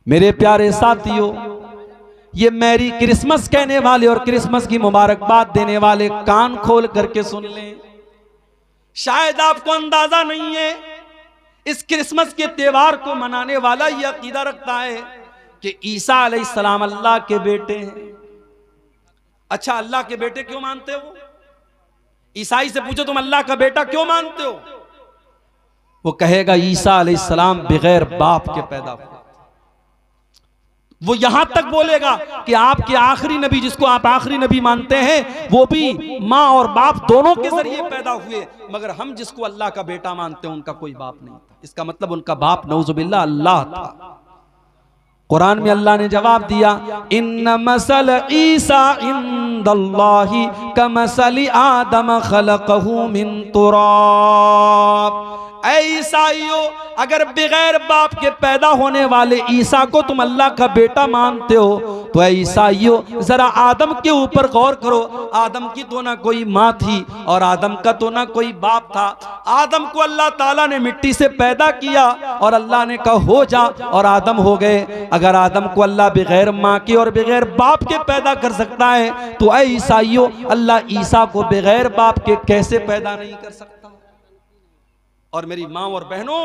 मेरे प्यारे साथियों, ये मैरी क्रिसमस कहने वाले और क्रिसमस की मुबारकबाद देने वाले कान खोल करके सुन लें। शायद आपको अंदाजा नहीं है, इस क्रिसमस के त्योहार को मनाने वाला यह अकीदा रखता है कि ईसा अलैहिस्सलाम अल्लाह के बेटे हैं। अच्छा, अल्लाह के बेटे क्यों मानते हो? ईसाई से पूछो तुम अल्लाह का बेटा क्यों मानते हो, वो कहेगा ईसा अलैहिस्सलाम बगैर बाप के पैदा हुए। वो यहां तक बोलेगा कि आपके आखिरी नबी, जिसको आप आखिरी नबी मानते हैं, वो भी मां और बाप दोनों के जरिए पैदा हुए, मगर हम जिसको अल्लाह का बेटा मानते हैं उनका कोई बाप नहीं था। इसका मतलब उनका बाप नऊजुबिल्लाह अल्लाह था। कुरान में अल्लाह ने जवाब दिया, इन्न मसल ईसा इंदल्लाहि कमसली आदम खलकहू मिन तुराब। ऐ ईसाइयों, अगर बगैर बाप के पैदा होने वाले ईसा को तुम अल्लाह का बेटा मानते हो, तो ऐ ईसाइयों जरा आदम के ऊपर गौर करो। आदम की तो ना कोई माँ थी और आदम का तो ना कोई बाप था। आदम को अल्लाह ताला ने मिट्टी से पैदा किया और अल्लाह ने कहा हो जा, और आदम हो गए। अगर आदम को अल्लाह बगैर माँ के और बगैर बाप के पैदा कर सकता है, तो ऐ ईसाइयों अल्लाह ईसा को बगैर बाप के कैसे पैदा नहीं कर सकता? और मेरी माँ और बहनों,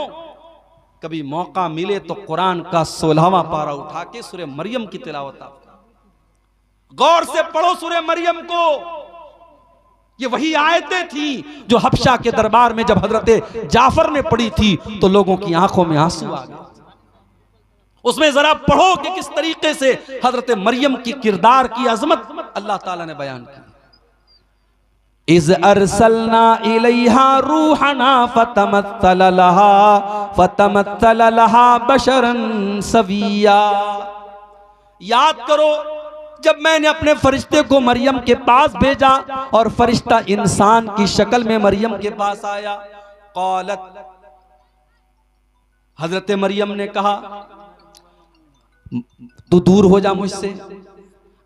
कभी मौका मिले तो कुरान का 16वां पारा उठा के सूरह मरियम की तिलावत गौर से पढ़ो। सूरह मरियम को, ये वही आयतें थी जो हबशा के दरबार में जब हजरत जाफर ने पढ़ी थी तो लोगों की आंखों में आंसू आ गए। उसमें जरा पढ़ो कि किस तरीके से हजरत मरियम की किरदार की अजमत अल्लाह ताला ने बयान की। इज़ अरसलना इलैहा रूहना फतमत्तल लहा बशरन सविया। याद करो, जब मैंने अपने फरिश्ते को मरियम के पास भेजा और फरिश्ता इंसान की शक्ल में मरियम के पास आया। क़ालत, हजरत मरियम ने कहा तू दूर हो जा मुझसे,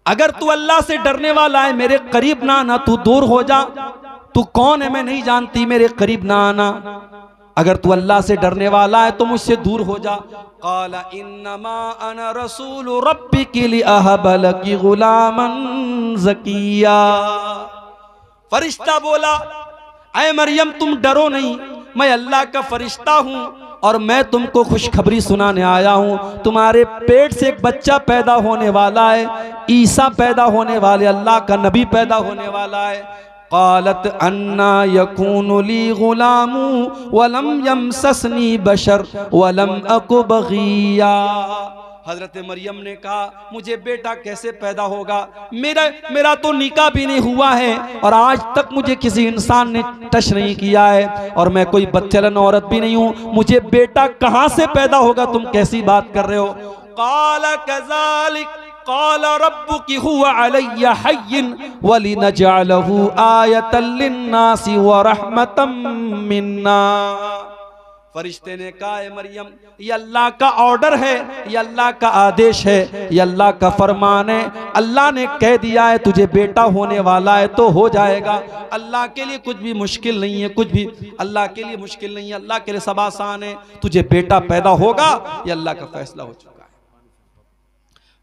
अगर तू अल्लाह से डरने वाला है मेरे करीब ना आना, तू दूर हो जा। तू कौन है मैं नहीं जानती, मेरे करीब ना आना। अगर तू अल्लाह से डरने वाला है तो मुझसे दूर हो जा। क़ाला इन्नमा अना रसूलु रब्बिकी लिअहब लकी गुलामन ज़किया। फरिश्ता बोला, ऐ मरियम तुम डरो नहीं, मैं अल्लाह का फरिश्ता हूँ और मैं तुमको खुशखबरी सुनाने आया हूँ। तुम्हारे पेट से एक बच्चा पैदा होने वाला है, ईसा पैदा होने वाले, अल्लाह का नबी पैदा होने वाला है। क़ालत अन्ना यकूनु ली गुलामु वलम यमससनी बशर वलम अकु बग़िया। हजरत मरियम ने कहा मुझे बेटा कैसे पैदा होगा, मेरा तो निकाह भी नहीं हुआ है और आज तक मुझे किसी इंसान ने टच नहीं किया है और मैं कोई बच्चलन औरत भी नहीं हूँ, मुझे बेटा कहाँ से पैदा होगा, तुम कैसी बात कर रहे हो। क़ाल कज़ालिक क़ाल रब्बुकी हुवा अलय्या हय्यिन वलिनजअलहु आयतल लिन्नासि व रहमतम मिन्ना। फरिश्ते ने कहा मरियम, ये अल्लाह का ऑर्डर है, ये अल्लाह का आदेश है, ये अल्लाह का फरमान है। अल्लाह ने कह दिया है तुझे बेटा होने वाला है तो हो जाएगा। अल्लाह के लिए कुछ भी मुश्किल नहीं है, कुछ भी अल्लाह के लिए मुश्किल नहीं है, अल्लाह के लिए सब आसान है। तुझे बेटा पैदा होगा, ये अल्लाह का फैसला हो चुका है।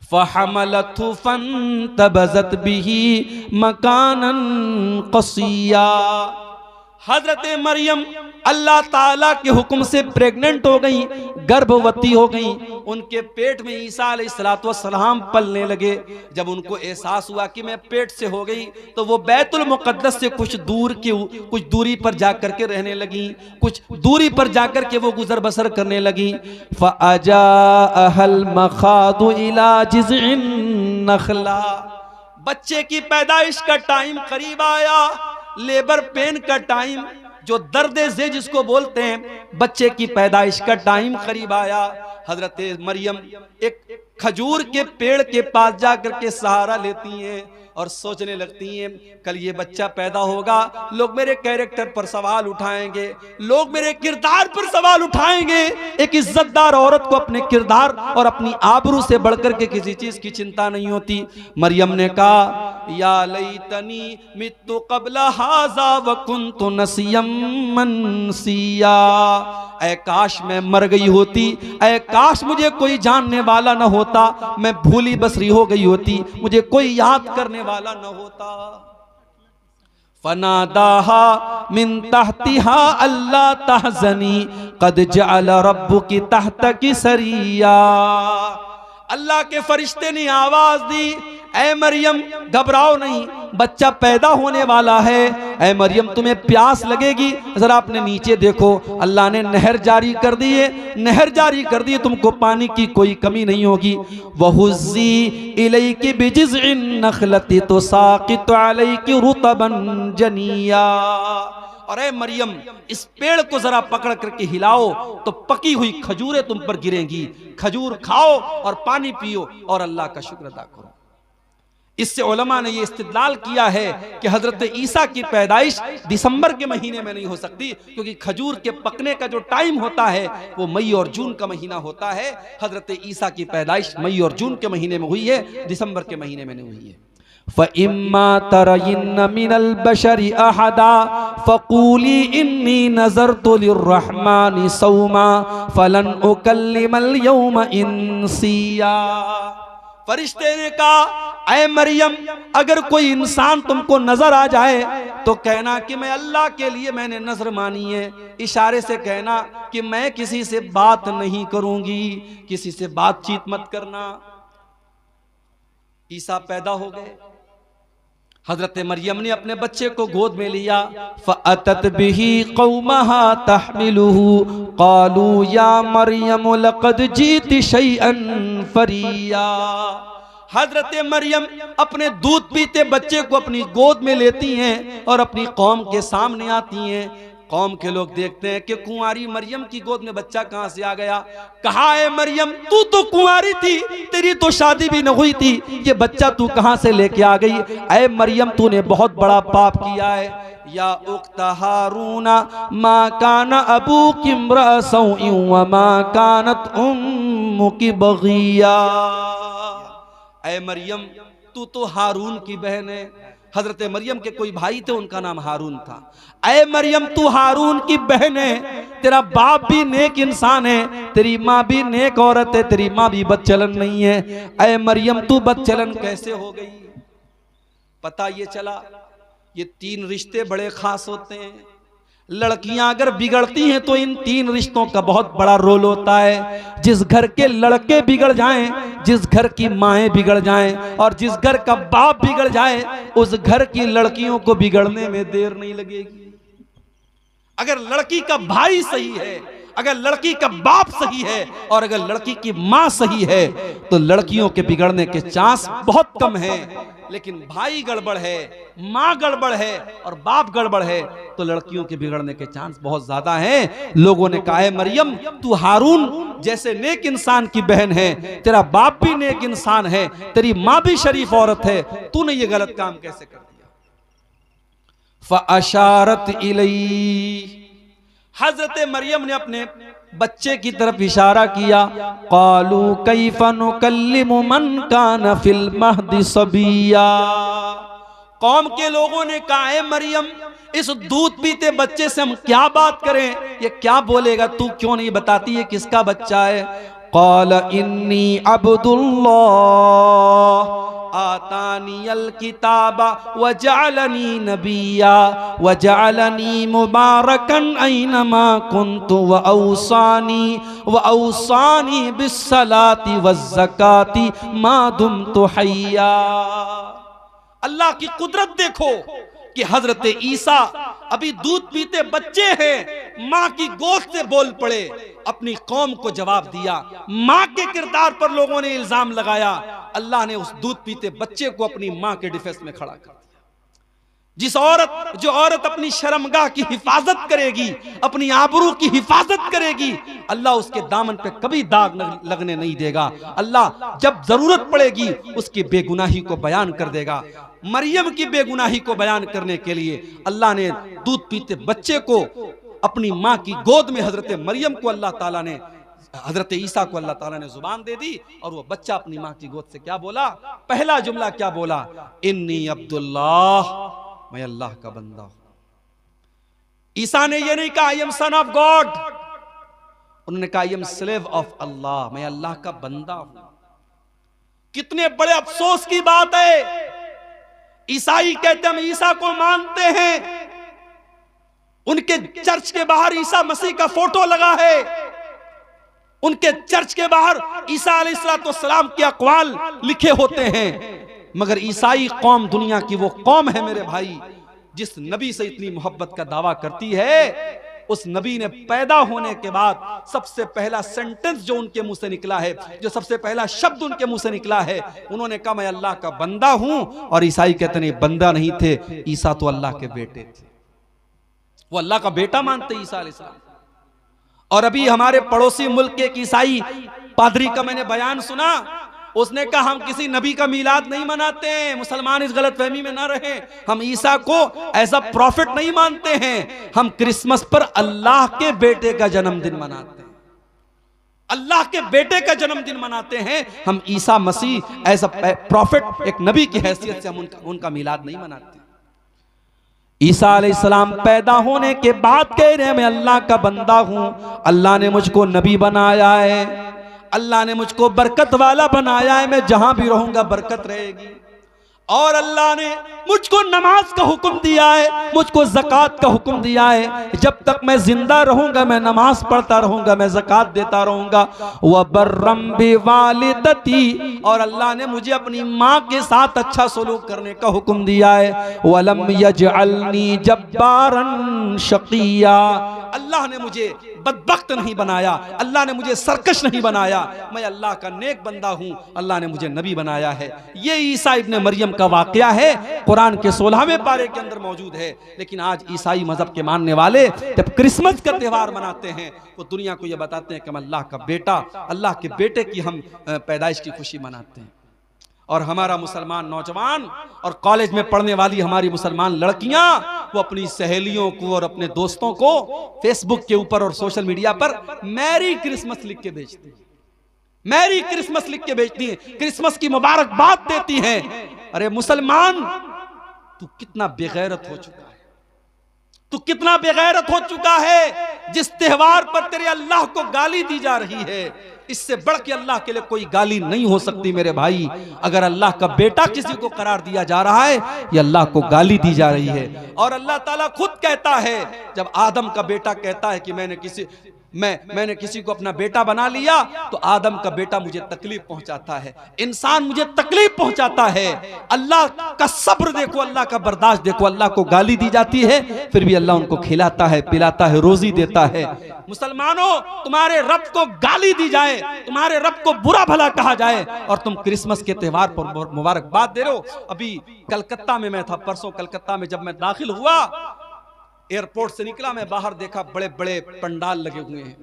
फ़हमलतहु फ़ंतबज़त बिही मकानन क़सिया। हजरत मरियम अल्लाह ताला के हुक्म से प्रेग्नेंट हो गई, गर्भवती हो गई। उनके पेट में ईसा अलैहिस्सलाम पलने लगे। जब उनको एहसास हुआ कि मैं पेट से हो गई, तो वो बैतुल मुक़द्दस से कुछ दूरी पर जाकर के रहने लगी, कुछ दूरी पर जाकर के वो गुजर बसर करने लगी। फ़अजाअहल मख़ादु इला जिज़इन नख़ला। बच्चे की पैदाइश का टाइम करीब आया, लेबर पेन का टाइम, जो दर्द-ए-ज़े जिसको बोलते हैं, बच्चे की पैदाइश का टाइम करीब आया। हजरत मरियम एक खजूर के पेड़ के पास जाकर के सहारा लेती हैं और सोचने लगती हैं कल ये बच्चा पैदा होगा, लोग मेरे कैरेक्टर पर सवाल उठाएंगे, लोग मेरे किरदार पर सवाल उठाएंगे। एक इज्जतदार औरत को अपने किरदार और अपनी आबरू से बढ़कर के किसी चीज की चिंता नहीं होती। मरियम ने कहा या लैतनी मित्तु क़ब्ल हाज़ा व कुन्तु नसियम मनसिया। ऐ काश मैं मर गई होती, ऐ काश मुझे कोई जानने वाला न होता, मैं भूली बसरी हो गई होती, मुझे कोई याद करने वाला न होता। फनादाहा मिन तहतिहा अल्लाह तहज़नी कद जअल रब्बुकी तहतकी सरिया। अल्लाह के फरिश्ते ने आवाज दी, ऐ मरियम घबराओ नहीं, बच्चा पैदा होने वाला है। ऐ मरियम तुम्हें प्यास लगेगी, जरा अपने नीचे देखो, अल्लाह ने नहर जारी कर दी है, नहर जारी कर दी है, तुमको पानी की कोई कमी नहीं होगी। वहुज़्ज़ी इलैकी बिजिज़्इन नख़लति तुसाक़ितु अलैकी रुतबन जनिया। और ऐ मरियम इस पेड़ को जरा पकड़ करके हिलाओ तो पकी हुई खजूरें तुम पर गिरेंगी, खजूर खाओ और पानी पियो और अल्लाह का शुक्र अदा करो। इससे उलमा ने ये इस्तिदलाल किया है कि हजरत ईसा की पैदाइश दिसंबर के महीने में नहीं हो सकती, क्योंकि खजूर के पकने का जो टाइम होता है वो मई और जून का महीना होता है। हजरत ईसा की पैदाइश मई और जून के महीने में हुई है, दिसंबर के महीने में नहीं हुई है। फ़इम्मा तरयिन्न मिनल बशरि अहदा फ़क़ूली इन्नी नज़रतु लिर्रहमानि सौमा फ़लन उकल्लिमल यौमा इंसिया। फरिश्ते ने कहा, ऐ मरियम अगर कोई इंसान तुमको नजर आ जाए तो कहना कि मैं अल्लाह के लिए मैंने नजर मानी है, इशारे से कहना कि मैं किसी से बात नहीं करूंगी, किसी से बातचीत मत करना। ईसा पैदा हो गए, हजरत मरियम ने अपने बच्चे को गोद में लिया। फ़अतत बिही क़ौमहा तहमिलुहु क़ालू या मरियम लक़द जीति शैअन फ़रिया। हजरत मरियम अपने दूध पीते बच्चे को अपनी गोद में लेती हैं और अपनी कौम के सामने आती हैं। कौम के लोग देखते हैं कि कुंवारी मरियम की गोद में बच्चा कहां से आ गया। कहा, है मरियम तू तो कुंवारी थी, तेरी तो शादी भी न हुई थी, ये बच्चा तू कहां से लेके आ गई। ऐ मरियम तूने बहुत बड़ा पाप किया है। या उख्त हारूना मा काना अबूकी इम्रा सौइन व मा कानत उम्मुकी बगिया। ऐ मरियम तू तो हारून की बहन है। हजरत मरियम के कोई भाई थे, उनका नाम हारून था। ऐ मरियम तू हारून की बहन है, तेरा बाप भी नेक इंसान है, तेरी माँ भी नेक औरत है, तेरी माँ भी बदचलन नहीं है। ऐ मरियम तू बदचलन कैसे हो गई। पता ये चला ये तीन रिश्ते बड़े खास होते हैं। लड़कियां अगर बिगड़ती हैं तो इन तीन रिश्तों का बहुत बड़ा रोल होता है। जिस घर के लड़के बिगड़ जाएं, जिस घर की माएँ बिगड़ जाएं और जिस घर का बाप बिगड़ जाए, उस घर की लड़कियों को बिगड़ने में देर नहीं लगेगी। अगर लड़की का भाई सही है, अगर लड़की का बाप सही है और अगर लड़की की माँ सही है तो लड़कियों के बिगड़ने के चांस बहुत कम हैं। लेकिन भाई गड़बड़ है, माँ गड़बड़ है और बाप गड़बड़ है तो लड़कियों के बिगड़ने के चांस बहुत ज्यादा हैं। लोगों ने कहा, है मरियम तू हारून जैसे नेक इंसान की बहन है, तेरा बाप भी नेक इंसान है, तेरी माँ भी शरीफ औरत है, तूने ये गलत काम कैसे कर दिया। फ़अशारत इलैहि, हजरत मरियम ने अपने बच्चे की तरफ इशारा किया। क़ालू कैफ़ नुकल्लिमु मन कान फिल महदि सबिया। कौम के लोगों ने कहा, है मरियम इस दूध पीते बच्चे से हम क्या बात करें, ये क्या बोलेगा, तू क्यों नहीं बताती है किसका बच्चा है। क़ाल इन्नी अब्दुल्लाह आतानियल किताबा व जअलनी नबिया व जअलनी मुबारकन ऐनमा कुन्तु व औसानी बिस्सलाति वज़्ज़काति मा दुम्तु हय्या। अल्लाह की कुदरत देखो कि हजरत ईसा अभी दूध पीते बच्चे हैं, माँ की गोद से बोल पड़े, अपनी कौम को जवाब दिया। माँ के किरदार पर लोगों ने इल्जाम लगाया, अल्लाह ने उस दूध पीते बच्चे को अपनी माँ के डिफेंस में खड़ा कर दिया। जो औरत अपनी शर्मगाह की हिफाजत करेगी, अपनी आबरू की हिफाजत करेगी, अल्लाह उसके दामन पे कभी दाग लगने नहीं देगा। अल्लाह जब जरूरत पड़ेगी उसकी बेगुनाही को बयान कर देगा। मरियम की बेगुनाही को बयान करने के लिए अल्लाह ने दूध पीते बच्चे को अपनी माँ की गोद में, हजरत मरियम को अल्लाह ताला ने, हजरत ईसा को अल्लाह ताला ने जुबान दे दी और वो बच्चा अपनी माँ की गोद से क्या बोला, पहला जुमला क्या बोला, इन्नी अब्दुल्लाह, मैं अल्लाह का बंदा हूं। ईसा ने ये नहीं कहा I am son of God, उन्होंने कहा आई एम स्लेव ऑफ अल्लाह, मैं अल्लाह का बंदा हूं। कितने बड़े अफसोस की बात है। ईसाई कहते हम ईसा को मानते हैं, उनके चर्च के बाहर ईसा मसीह का फोटो लगा है, उनके चर्च के बाहर ईसा अलैहिस्सलाम के अक़वाल लिखे होते हैं। मगर ईसाई कौम दुनिया की वो कौम है मेरे भाई जिस नबी से इतनी मोहब्बत का दावा करती है। उस नबी ने पैदा होने के बाद सबसे पहला सेंटेंस जो उनके मुंह से निकला है, जो सबसे पहला शब्द उनके मुंह से निकला है, उन्होंने कहा मैं अल्लाह का बंदा हूं। और ईसाई कहते नहीं, बंदा नहीं थे, ईसा तो अल्लाह के बेटे थे। वो अल्लाह का बेटा मानते ईसा अलैहिस्सलाम। और अभी हमारे पड़ोसी मुल्क के एक ईसाई पादरी का मैंने बयान सुना, उसने कहा हम किसी नबी का मीलाद नहीं मनाते हैं, मुसलमान इस गलतफहमी में ना रहे, हम ईसा को एज अ प्रॉफिट नहीं मानते हैं, हम क्रिसमस पर अल्लाह के बेटे का जन्मदिन मनाते हैं, अल्लाह के बेटे का जन्मदिन मनाते हैं। हम Isa Masih as a profit, एक नबी की हैसियत से हम उनका मीलाद नहीं मनाते। ईसा अलैहिस्सलाम पैदा होने के बाद कह रहे हैं मैं अल्लाह का बंदा हूं, अल्लाह ने मुझको नबी बनाया है, अल्लाह ने मुझको बरकत वाला बनाया है, मैं जहां भी रहूंगा बरकत रहेगी। और अल्लाह ने मुझको नमाज का हुक्म दिया है, मुझको ज़कात का हुक्म दिया है, जब तक मैं जिंदा रहूंगा मैं नमाज पढ़ता रहूंगा, मैं ज़कात देता रहूंगा। व बर्रम बिवालिदती, और अल्लाह ने मुझे अपनी माँ के साथ अच्छा सलूक करने का हुक्म दिया है। वलम यजअलनी जब्बारन शकिया, अल्लाह ने मुझे बदबख्त नहीं बनाया, अल्लाह ने मुझे सरकश नहीं बनाया, मैं अल्लाह का नेक बंदा हूं, अल्लाह ने मुझे नबी बनाया है। ये ईसा इब्ने मरियम का वाकया है, कुरान के 16वें पारे के अंदर मौजूद है। लेकिन आज ईसाई मजहब के मानने वाले जब क्रिसमस का त्यौहार मनाते हैं वो दुनिया को ये बताते हैं कि हम अल्लाह का बेटा, अल्लाह के बेटे की हम पैदाइश की खुशी मनाते हैं। और हमारा मुसलमान नौजवान और कॉलेज में पढ़ने वाली हमारी मुसलमान लड़कियां वो अपनी सहेलियों को और अपने दोस्तों को फेसबुक के ऊपर और सोशल मीडिया पर मैरी क्रिसमस लिख के भेजती हैं, मैरी क्रिसमस लिख के भेजती हैं, क्रिसमस की मुबारकबाद देती हैं। अरे मुसलमान, तू कितना बेगैरत हो चुका है, तू कितना बेगैरत हो चुका है जिस त्योहार पर तेरे अल्लाह को गाली दी जा रही है। इससे बढ़ के अल्लाह के लिए कोई गाली नहीं हो सकती मेरे भाई। अगर अल्लाह का बेटा किसी को करार दिया जा रहा है, ये अल्लाह को गाली दी जा रही है। और अल्लाह ताला खुद कहता है, जब आदम का बेटा कहता है कि मैंने किसी को अपना बेटा बना लिया, तो आदम का बेटा मुझे तकलीफ पहुंचाता है, इंसान मुझे तकलीफ पहुंचाता है। अल्लाह का सब्र देखो, अल्लाह का बर्दाश्त देखो। अल्लाह को गाली दी जाती है, फिर भी अल्लाह उनको खिलाता है, पिलाता है, रोजी देता है। मुसलमानों, तुम्हारे रब को गाली दी जाए, तुम्हारे रब को बुरा भला कहा जाए, और तुम क्रिसमस के त्योहार पर मुबारकबाद दे रहे हो। अभी कलकत्ता में मैं था, परसों कलकत्ता में जब मैं दाखिल हुआ, एयरपोर्ट से निकला, मैं बाहर देखा बड़े बड़े पंडाल लगे हुए हैं,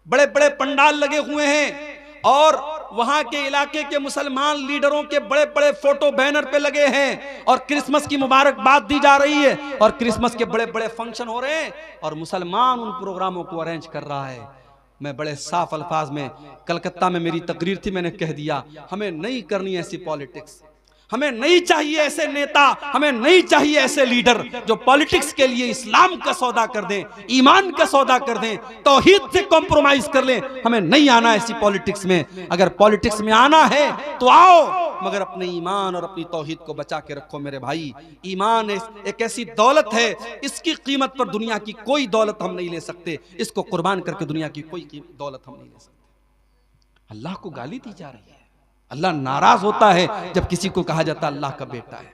बड़े बड़े पंडाल लगे हुए हैं। और वहां के इलाके के मुसलमान लीडरों के बड़े बड़े फोटो बैनर पे लगे हैं, और क्रिसमस की मुबारकबाद दी जा रही है, और क्रिसमस के बड़े बड़े फंक्शन हो रहे हैं, और मुसलमान उन प्रोग्रामों को अरेंज कर रहा है। मैं बड़े साफ अल्फाज में, कलकत्ता में मेरी तकरीर थी, मैंने कह दिया हमें नहीं करनी ऐसी पॉलिटिक्स, हमें नहीं चाहिए ऐसे नेता, हमें नहीं चाहिए ऐसे लीडर जो पॉलिटिक्स के लिए इस्लाम का सौदा कर दें, ईमान का सौदा कर दें, तौहीद से कॉम्प्रोमाइज कर लें। हमें नहीं आना ऐसी पॉलिटिक्स में। अगर पॉलिटिक्स में आना है तो आओ, मगर अपने ईमान और अपनी तौहीद को बचा के रखो मेरे भाई। ईमान एक ऐसी दौलत है, इसकी कीमत पर दुनिया की कोई दौलत हम नहीं ले सकते, इसको कुर्बान करके दुनिया की कोई दौलत हम नहीं ले सकते। अल्लाह को गाली दी जा रही है, अल्लाह नाराज होता है जब किसी को कहा जाता है अल्लाह का बेटा है।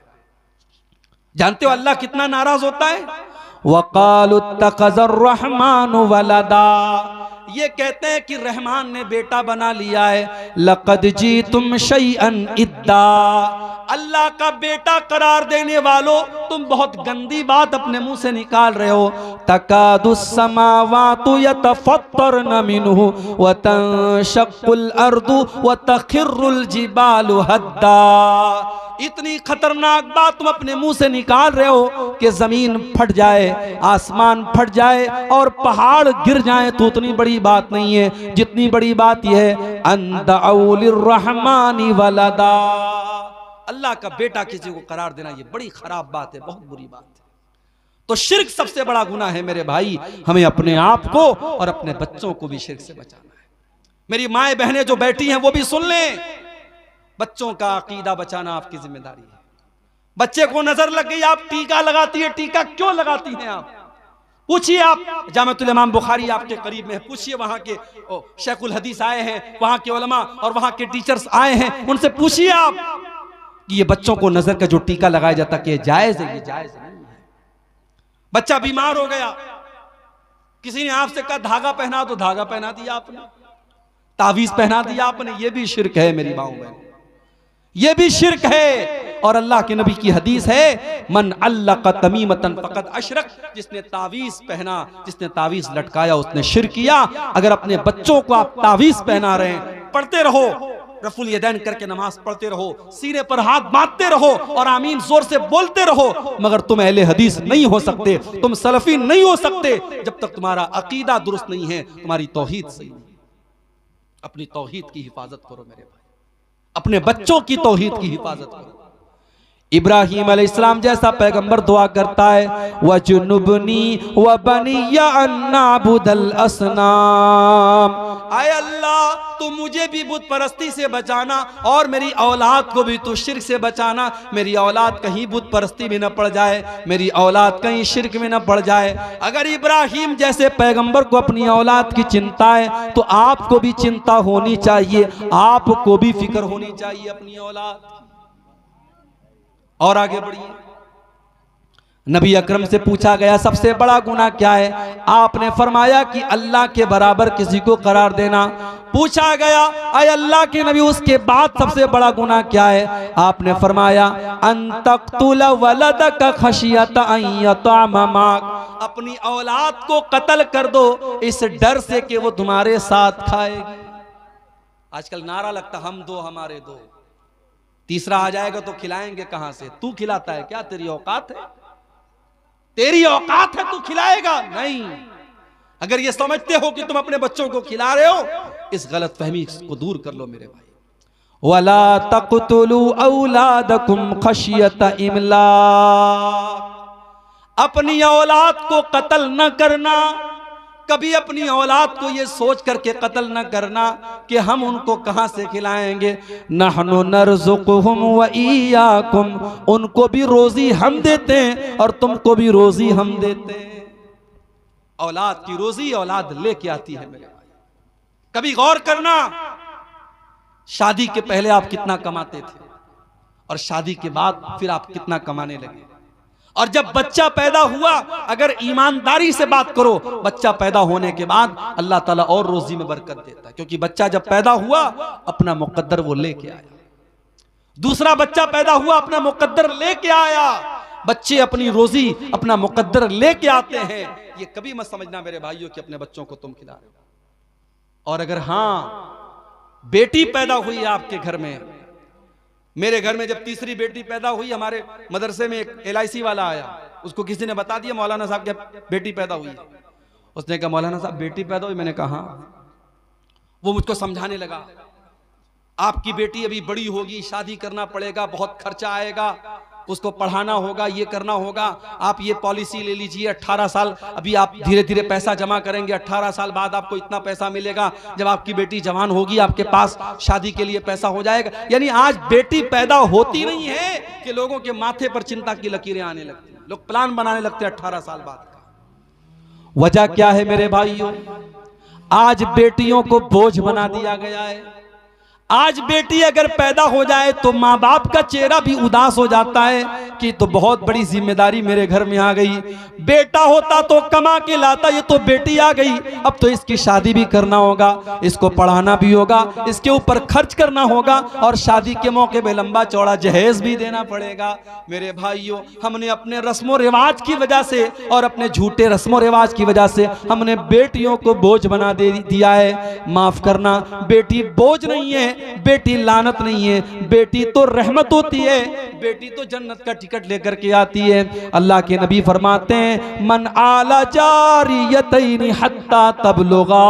जानते हो अल्लाह कितना नाराज होता है? वक़ालु इत्तख़ज़र रहमानु वलदा, ये कहते हैं कि रहमान ने बेटा बना लिया है। लक़द जीतुम शैअन इद्दा, अल्लाह का बेटा करार देने वालों, तुम बहुत गंदी बात अपने मुंह से निकाल रहे हो। तकादुस समावातु यतफ़त्तरन मिन्हु व तंशक़्क़ुल अर्दु व तख़िर्रुल जिबालु हद्दा, इतनी खतरनाक बात तुम अपने मुंह से निकाल रहे हो कि जमीन फट जाए, आसमान फट जाए और पहाड़ गिर जाए तो उतनी बड़ी बात नहीं है, जितनी बड़ी बात यह है अंदअउ लिर्रहमानि वलदा, अल्लाह का बेटा किसी को करार देना ये बड़ी खराब बात है, बहुत बुरी बात है। तो शिर्क सबसे बड़ा गुनाह है मेरे भाई। हमें अपने आप को और अपने बच्चों को भी शिर्क से बचाना है। मेरी माएं बहनें जो बैठी हैं वो भी सुन लें, बच्चों का अकीदा बचाना आपकी जिम्मेदारी है। बच्चे को नजर लग गई, आप टीका लगाती है, टीका क्यों लगाती हैं आप? पूछिए, आप जामिअतुल इमाम बुखारी आपके करीब में है, पूछिए वहां के शेखुल हदीस आए हैं, वहां के उलमा और वहां के टीचर्स आए हैं, उनसे पूछिए आप कि ये बच्चों को नजर का जो टीका लगाया जाता कि ये जायज है, ये जायज नहीं है। बच्चा बीमार हो गया, किसी ने आपसे कहा धागा पहना, तो धागा पहना दिया आपने, तावीज पहना दिया आपने, ये भी शिर्क है मेरी माओ बहन, ये भी शिर्क है। और अल्लाह के नबी की हदीस है, मन अल्लक़ तमीमतन फ़क़द अशरक, जिसने तावीज पहना, जिसने तावीज लटकाया उसने शिर्क किया। अगर अपने बच्चों को आप तावीज पहना रहे हैं, पढ़ते रहो, रफुल यदैन करके नमाज पढ़ते रहो, सीने पर हाथ बांधते रहो और आमीन जोर से बोलते रहो, मगर तुम अहले हदीस नहीं हो सकते, तुम सलफी नहीं हो सकते जब तक तुम्हारा अकीदा दुरुस्त नहीं है, तुम्हारी तौहीद सही नहीं। अपनी तौहीद की हिफाजत करो मेरे भाई, अपने बच्चों की तौहीद की हिफाजत करो। इब्राहीम अलैहिस्सलाम जैसा पैगंबर दुआ करता है, वजुनुबनी व बनिया अन्नाबुदल असनाम, आए अल्लाह तू मुझे भी बुत परस्ती से बचाना और मेरी औलाद को भी तू शिर्क से बचाना। मेरी औलाद कहीं बुत परस्ती में न पड़ जाए, मेरी औलाद कहीं शिर्क में न पड़ जाए। अगर इब्राहीम जैसे पैगंबर को अपनी औलाद की चिंता है तो आपको भी चिंता होनी चाहिए, आपको भी फिक्र होनी चाहिए अपनी औलाद की। और आगे बढ़िए, नबी अकरम से पूछा गया सबसे बड़ा गुनाह क्या है? आपने फरमाया कि अल्लाह के बराबर किसी को करार देना। पूछा गया अय अल्लाह के नबी उसके बाद सबसे बड़ा गुनाह क्या है? आपने फरमाया अन तक़तुल वलदक खशियत अन यतअम माक, अपनी औलाद को कत्ल कर दो इस डर से कि वो तुम्हारे साथ खाएगी। आजकल नारा लगता हम दो हमारे दो, तीसरा आ जाएगा तो खिलाएंगे कहां से? तू खिलाता है क्या? तेरी औकात है? तेरी औकात है तू खिलाएगा? नहीं। अगर ये समझते हो कि तुम अपने बच्चों को खिला रहे हो, इस गलत फहमी को दूर कर लो मेरे भाई। वला तक़तुलू औलादकुम खशियत इमलाक, अपनी औलाद को कत्ल न करना, कभी अपनी औलाद को ये सोच करके कत्ल न करना कि हम उनको कहां से खिलाएंगे। नहनु नरज़ुकुहुम व इय्याकुम, उनको भी रोजी हम देते हैं और तुमको भी रोजी हम देते हैं। औलाद की रोजी औलाद लेके आती है मेरे भाई। कभी गौर करना, शादी के पहले आप कितना कमाते थे और शादी के बाद फिर आप कितना कमाने लगे। और जब बच्चा पैदा हुआ, अगर ईमानदारी से बात करो, बच्चा पैदा होने के बाद अल्लाह ताला और रोजी में बरकत देता है, क्योंकि बच्चा जब पैदा हुआ अपना मुकद्दर वो लेके आया। दूसरा बच्चा पैदा हुआ, अपना मुकद्दर लेके आया। बच्चे अपनी रोजी अपना मुकद्दर लेके आते हैं। ये कभी मत समझना मेरे भाइयों कि अपने बच्चों को तुम खिला रहे हो। और अगर हाँ बेटी पैदा हुई आपके घर में, मेरे घर में जब तीसरी बेटी पैदा हुई, हमारे मदरसे में एक LIC वाला आया, उसको किसी ने बता दिया मौलाना साहब की बेटी पैदा हुई। उसने कहा मौलाना साहब बेटी पैदा हुई? मैंने कहा वो मुझको समझाने लगा, आपकी बेटी अभी बड़ी होगी, शादी करना पड़ेगा, बहुत खर्चा आएगा, उसको पढ़ाना होगा, ये करना होगा, आप ये पॉलिसी ले लीजिए, 18 साल अभी आप धीरे धीरे पैसा जमा करेंगे, 18 साल बाद आपको इतना पैसा मिलेगा, जब आपकी बेटी जवान होगी आपके पास शादी के लिए पैसा हो जाएगा। यानी आज बेटी पैदा होती नहीं है कि लोगों के माथे पर चिंता की लकीरें आने लगती हैं, लोग प्लान बनाने लगते हैं 18 साल बाद का। वजह क्या है मेरे भाइयों? आज बेटियों को बोझ बना दिया गया है। आज बेटी अगर पैदा हो जाए तो माँ बाप का चेहरा भी उदास हो जाता है कि तो बहुत बड़ी जिम्मेदारी मेरे घर में आ गई। बेटा होता तो कमा के लाता, ये तो बेटी आ गई, अब तो इसकी शादी भी करना होगा, इसको पढ़ाना भी होगा, इसके ऊपर खर्च करना होगा और शादी के मौके पे लंबा चौड़ा जहेज भी देना पड़ेगा। मेरे भाइयों, हमने अपने रस्मों रिवाज की वजह से और अपने झूठे रस्मों रिवाज की वजह से हमने बेटियों को बोझ बना दिया है। माफ करना, बेटी बोझ नहीं है, बेटी लानत नहीं है, बेटी तो रहमत होती है, बेटी तो जन्नत का टिकट लेकर के आती है। अल्लाह के नबी फरमाते हैं मन आला जारियतैन हत्ता तबलुगा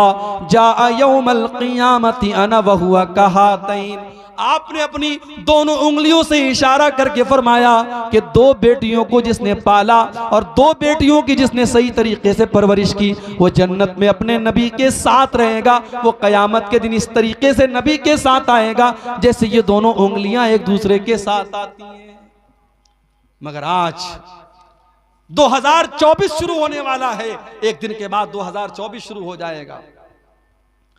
जा यौमल क़ियामति अना व हुवा कहातैन। आपने अपनी दोनों उंगलियों से इशारा करके फरमाया कि 2 बेटियों को जिसने पाला और 2 बेटियों की जिसने सही तरीके से परवरिश की वो जन्नत में अपने नबी के साथ रहेगा। वो कयामत के दिन इस तरीके से नबी के साथ आएगा जैसे ये दोनों उंगलियां एक दूसरे के साथ आती हैं। मगर आज 2024 शुरू होने वाला है, एक दिन के बाद 2024 शुरू हो जाएगा।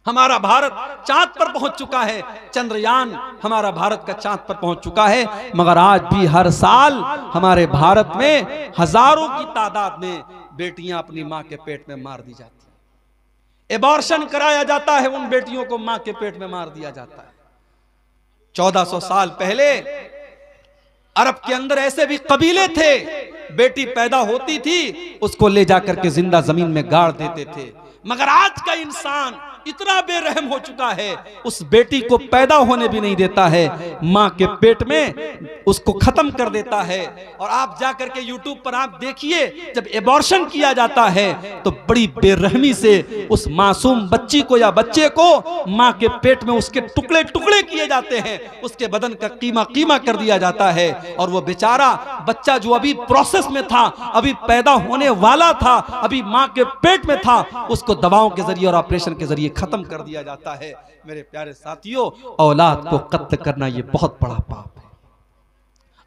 हमारा भारत चांद पर पहुंच चुका है, चंद्रयान हमारा भारत का चांद पर पहुंच चुका है। मगर आज भी हर साल हमारे भारत में हजारों की तादाद में बेटियां अपनी मां के पेट में मार दी जाती हैं। एबॉर्शन कराया जाता है, उन बेटियों को मां के पेट में मार दिया जाता है। 1400 साल पहले अरब के अंदर ऐसे भी कबीले थे, बेटी पैदा होती थी उसको ले जाकर के जिंदा जमीन में गाड़ देते थे। मगर आज का इंसान इतना बेरहम हो चुका है, उस बेटी को पैदा होने भी नहीं देता है, मां के पेट में उसको खत्म कर देता है। और आप जाकर के यूट्यूब पर आप देखिए, जब एबॉर्शन किया जाता है तो बड़ी बेरहमी से उस मासूम बच्ची को या बच्चे को मां के पेट में उसके टुकड़े टुकड़े किए जाते हैं, उसके बदन का कीमा कीमा कर दिया जाता है। और वो बेचारा बच्चा जो अभी प्रोसेस में था, अभी पैदा होने वाला था, अभी मां के पेट में था, उसको दवाओं के जरिए और ऑपरेशन के जरिए खत्म कर दिया जाता है। मेरे प्यारे साथियों, औलाद को कत्ल करना यह बहुत बड़ा पाप है।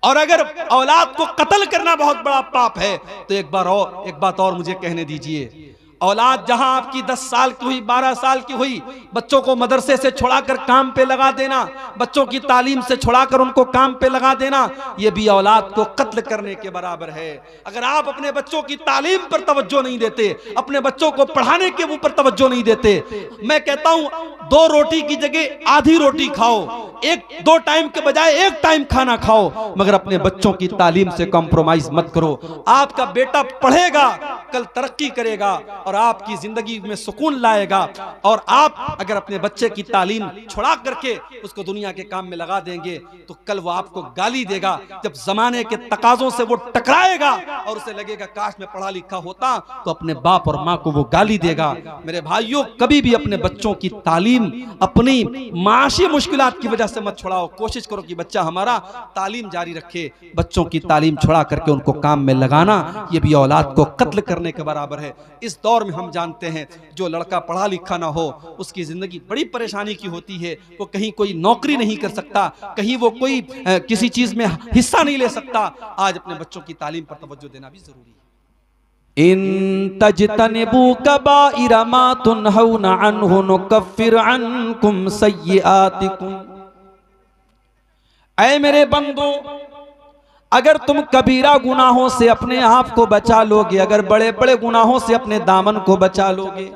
और अगर औलाद को कत्ल करना बहुत बड़ा पाप है तो एक बात और मुझे कहने दीजिए, औलाद जहां आपकी 10 साल की हुई, 12 साल की हुई, बच्चों को मदरसे से छुड़ाकर काम पे लगा देना, बच्चों की तालीम से छुड़ाकर उनको काम पे लगा देना, यह भी औलाद को कत्ल करने के बराबर है। अगर आप अपने बच्चों की तालीम पर तवज्जो नहीं देते, अपने बच्चों को पढ़ाने के ऊपर तवज्जो नहीं देते, मैं कहता हूं 2 रोटी की जगह आधी रोटी खाओ, 2 टाइम के बजाय 1 टाइम खाना खाओ, मगर अपने बच्चों की तालीम से कॉम्प्रोमाइज मत करो। आपका बेटा पढ़ेगा, कल तरक्की करेगा और आपकी जिंदगी में सुकून लाएगा। और आप अगर अपने बच्चे की तालीम छुड़ा करके उसको दुनिया के काम में लगा देंगे तो कल वो आपको गाली देगा। जब जमाने के तकाजों से वो टकराएगा और उसे लगेगा काश मैं पढ़ा लिखा होता, तो अपने बाप और मां को वो गाली देगा। मेरे भाइयों, कभी भी अपने बच्चों की तालीम अपनी माशी मुश्किलात की वजह से मत छुड़ाओ। कोशिश करो कि बच्चा हमारा तालीम जारी रखे। बच्चों की तालीम छुड़ा करके उनको काम में लगाना, ये भी औलाद को कत्ल करने के बराबर है। इस दौर में हम जानते हैं जो लड़का पढ़ा लिखा ना हो उसकी जिंदगी बड़ी परेशानी की होती है। वो कहीं कोई नौकरी नहीं कर सकता, कहीं वो कोई किसी चीज में हिस्सा नहीं ले सकता। आज अपने बच्चों की तालीम पर तवज्जो देना भी जरूरी है। इन तजतनिबू कबाइरा मा तुनहौना अन्हु नुकफ्फिर अन्कुम सय्यिआतिकुम। ऐ मेरे बंदो, अगर तुम कबीरा गुनाहों से अपने आप को बचा लोगे, अगर बड़े बड़े गुनाहों से अपने दामन को बचा लोगे,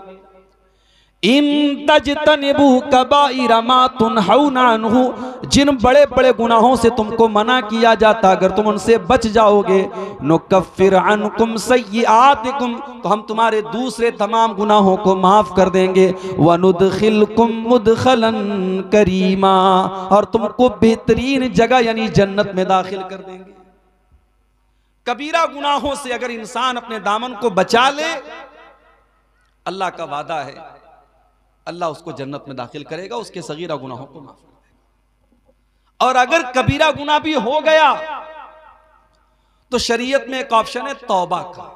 इन तजतनिबू कबाइरा मा तुनहौना अन्हु, जिन बड़े बड़े गुनाहों से तुमको मना किया जाता, अगर तुम उनसे बच जाओगे, नुकफ्फिर अन्कुम सय्यिआतिकुम, तो हम तुम्हारे दूसरे तमाम गुनाहों को माफ कर देंगे। वनुदखिलकुम मुदखलन करीमा, और तुमको बेहतरीन जगह यानी जन्नत में दाखिल कर देंगे। कबीरा गुनाहों से अगर इंसान अपने दामन को बचा ले, अल्लाह का वादा है अल्लाह उसको जन्नत में दाखिल करेगा, उसके सगीरा गुनाहों को माफ कर देगा। और अगर कबीरा गुनाह भी हो गया तो शरीयत में एक ऑप्शन है तौबा का।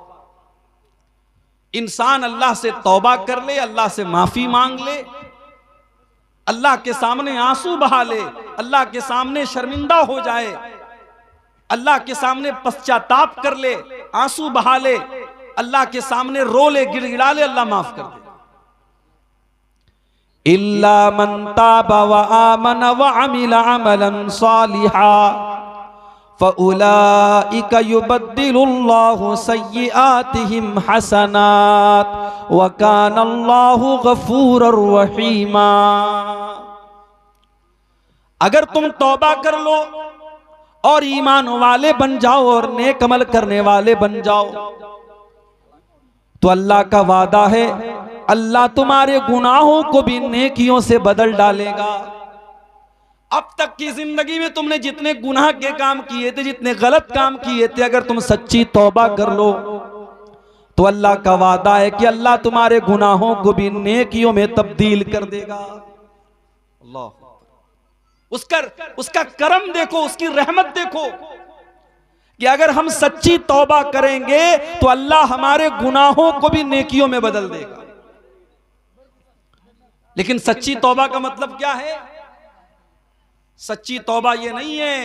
इंसान अल्लाह से तौबा कर ले, अल्लाह से माफी मांग ले, अल्लाह के सामने आंसू बहा ले, अल्लाह के सामने शर्मिंदा हो जाए, अल्लाह के सामने पश्चाताप कर ले, आंसू बहा ले, अल्लाह के सामने रो ले, गिड़गिड़ा ले, अल्लाह माफ कर दे। इल्ला मन ताबा व आमन व अमिला अमलन सालिहा फउलाइका युबद्दिलुल्लाहु सय्यिआतिहिम हसनात व कानल्लाहु गफूरर रहीमा। अगर तुम तौबा कर लो और ईमान वाले बन जाओ और नेक अमल करने वाले बन जाओ तो अल्लाह का वादा है अल्लाह तुम्हारे गुनाहों को भी नेकियों से बदल डालेगा। अब तक की जिंदगी में तुमने जितने गुनाह के काम किए थे, जितने गलत काम किए थे, अगर तुम सच्ची तौबा कर लो तो अल्लाह का वादा है कि अल्लाह तुम्हारे गुनाहों को भी नेकियों में तब्दील कर देगा। अल्लाह उसका करम देखो, उसकी रहमत देखो कि अगर हम सच्ची तौबा करेंगे तो अल्लाह हमारे गुनाहों को भी नेकियों में बदल देगा। लेकिन सच्ची तौबा का मतलब क्या है? सच्ची तौबा ये नहीं है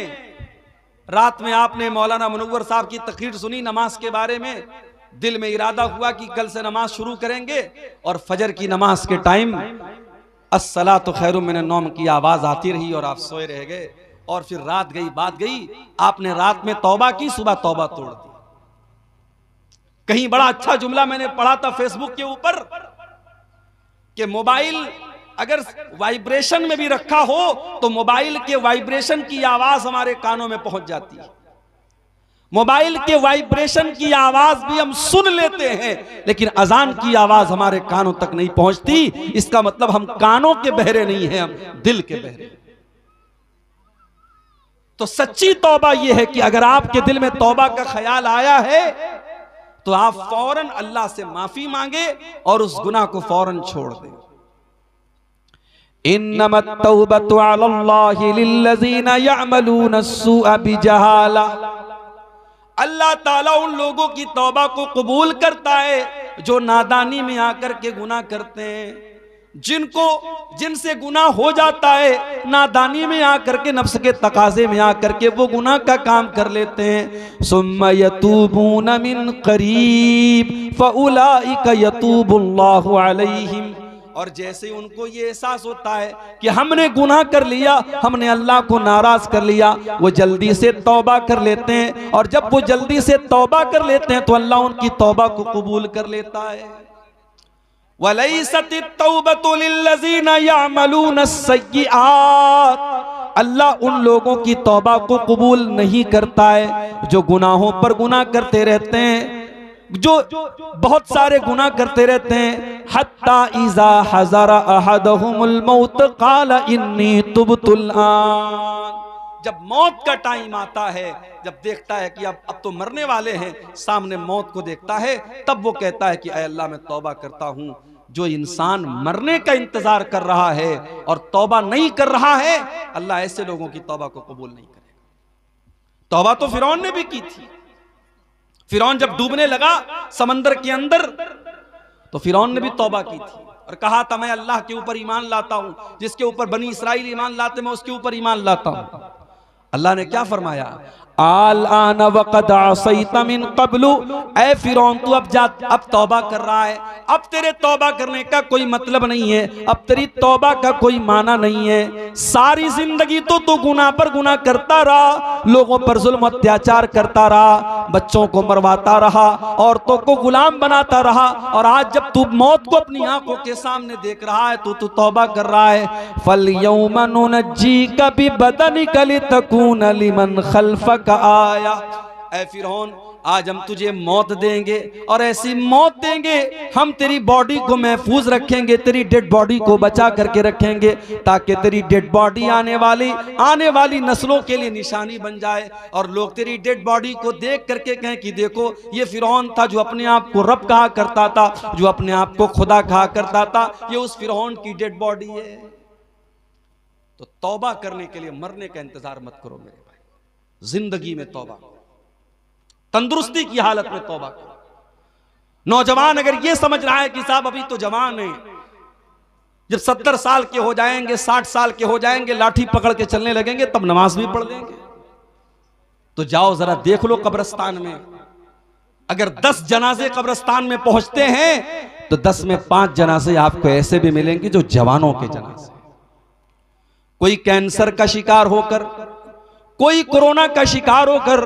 रात में आपने मौलाना मुनव्वर साहब की तकरीर सुनी नमाज के बारे में, दिल में इरादा हुआ कि कल से नमाज शुरू करेंगे और फजर की नमाज के टाइम अस्सलातु खैरुम मिनन नौम की आवाज आती रही और आप सोए रह गए, और फिर रात गई बात गई, आपने रात में तौबा की, सुबह तौबा तोड़ दी। कहीं बड़ा अच्छा जुमला मैंने पढ़ा था फेसबुक के ऊपर कि मोबाइल अगर वाइब्रेशन में भी रखा हो तो मोबाइल के वाइब्रेशन की आवाज हमारे कानों में पहुंच जाती है। मोबाइल के वाइब्रेशन की आवाज भी हम सुन लेते हैं, लेकिन अजान की आवाज हमारे कानों तक नहीं पहुंचती। इसका मतलब हम कानों के बहरे नहीं हैं, हम दिल के बहरे। तो सच्ची तौबा यह है कि अगर आपके दिल में तौबा का ख्याल आया है तो आप फौरन अल्लाह से माफी मांगे और उस गुनाह को फौरन छोड़ दें। इन्नमत तौबतु अलल्लाहि लिल्लज़ीना यअमलूना अस्सूअ बिजहाला। अल्लाह ताला उन लोगों की तौबा को कबूल करता है जो नादानी में आकर के गुनाह करते हैं। जिनसे गुनाह हो जाता है नादानी में आकर के, नफ्स के तकाजे में आकर के वो गुनाह का काम कर लेते हैं। सुम्मा यतूबून मिन करीब फउलाइका यतूबुल्लाहु अलैहिम। और जैसे उनको ये एहसास होता है कि हमने गुनाह कर लिया, हमने अल्लाह को नाराज कर लिया, वो जल्दी से तौबा कर लेते हैं। और जब वो जल्दी से तौबा कर लेते हैं तो अल्लाह उनकी तौबा को कबूल कर लेता है। वलैसतित तौबतु लिल्लज़ीना यअमलूना अस्सय्यिआत। अल्लाह उन लोगों की तौबा को कबूल नहीं करता है जो गुनाहों पर गुनाह करते रहते हैं, जो बहुत सारे गुनाह करते रहते हैं। हत्ता इज़ा हज़रा अहदहुमुल मौत क़ाल इन्नी तुब्तुल आन। जब मौत का टाइम आता है, जब देखता है कि अब तो मरने वाले हैं, सामने मौत को देखता है, तब वो कहता है कि ऐ अल्लाह मैं तौबा करता हूँ। जो इंसान मरने का इंतजार कर रहा है और तौबा नहीं कर रहा है, अल्लाह ऐसे लोगों की तौबा को कबूल नहीं करेगा। तौबा तो फिरौन ने भी की थी। फिरौन जब डूबने लगा समंदर के अंदर तो फिरौन ने भी तौबा की थी और कहा था मैं अल्लाह के ऊपर ईमान लाता हूं, जिसके ऊपर बनी इसराइल ईमान लाते मैं उसके ऊपर ईमान लाता हूं। अल्लाह ने क्या फरमाया? आल आना वक़द असैता मिन क़ब्लु। ऐ फिरौन तू अब तौबा कर रहा है, अब तेरे तौबा करने का कोई मतलब नहीं है, अब तेरी तौबा का कोई माना नहीं है। सारी जिंदगी तो तू गुनाह पर गुनाह करता रहा, लोगों पर जुल्म अत्याचार करता रहा, बच्चों को मरवाता रहा, औरतों को गुलाम बनाता रहा, और आज जब तू मौत को अपनी आंखों के सामने देख रहा है तो तू तौबा कर रहा है। फल यौमा नुनज्जीका बिबदनिका लितकून लिमन खल्फक आया। ऐ फिरौन आज हम तुझे मौत देंगे और ऐसी मौत देंगे, हम तेरी बॉडी को महफूज रखेंगे, तेरी डेड बॉडी को बचा करके रखेंगे ताकि तेरी डेड बॉडी आने वाली नस्लों के लिए निशानी बन जाए और लोग तेरी डेड बॉडी को देख करके कहें कि देखो ये फिरौन था जो अपने आप को रब कहा करता था, जो अपने आप को खुदा कहा करता था, ये उस फिरौन की डेड बॉडी है। तो तौबा करने के लिए मरने का इंतजार मत करो मेरे भाई, जिंदगी में तौबा, तंदुरुस्ती की हालत में तौबा करो। नौजवान अगर ये समझ रहा है कि साहब अभी तो जवान है, जब 70 साल के हो जाएंगे, 60 साल के हो जाएंगे, लाठी पकड़ के चलने लगेंगे, तब नमाज भी पढ़ लेंगे, तो जाओ जरा देख लो कब्रिस्तान में। अगर 10 जनाजे कब्रिस्तान में पहुंचते हैं तो 10 में 5 जनाजे आपको ऐसे भी मिलेंगे जो जवानों के जनाजे, कोई कैंसर का शिकार होकर, कोई कोरोना का शिकार होकर,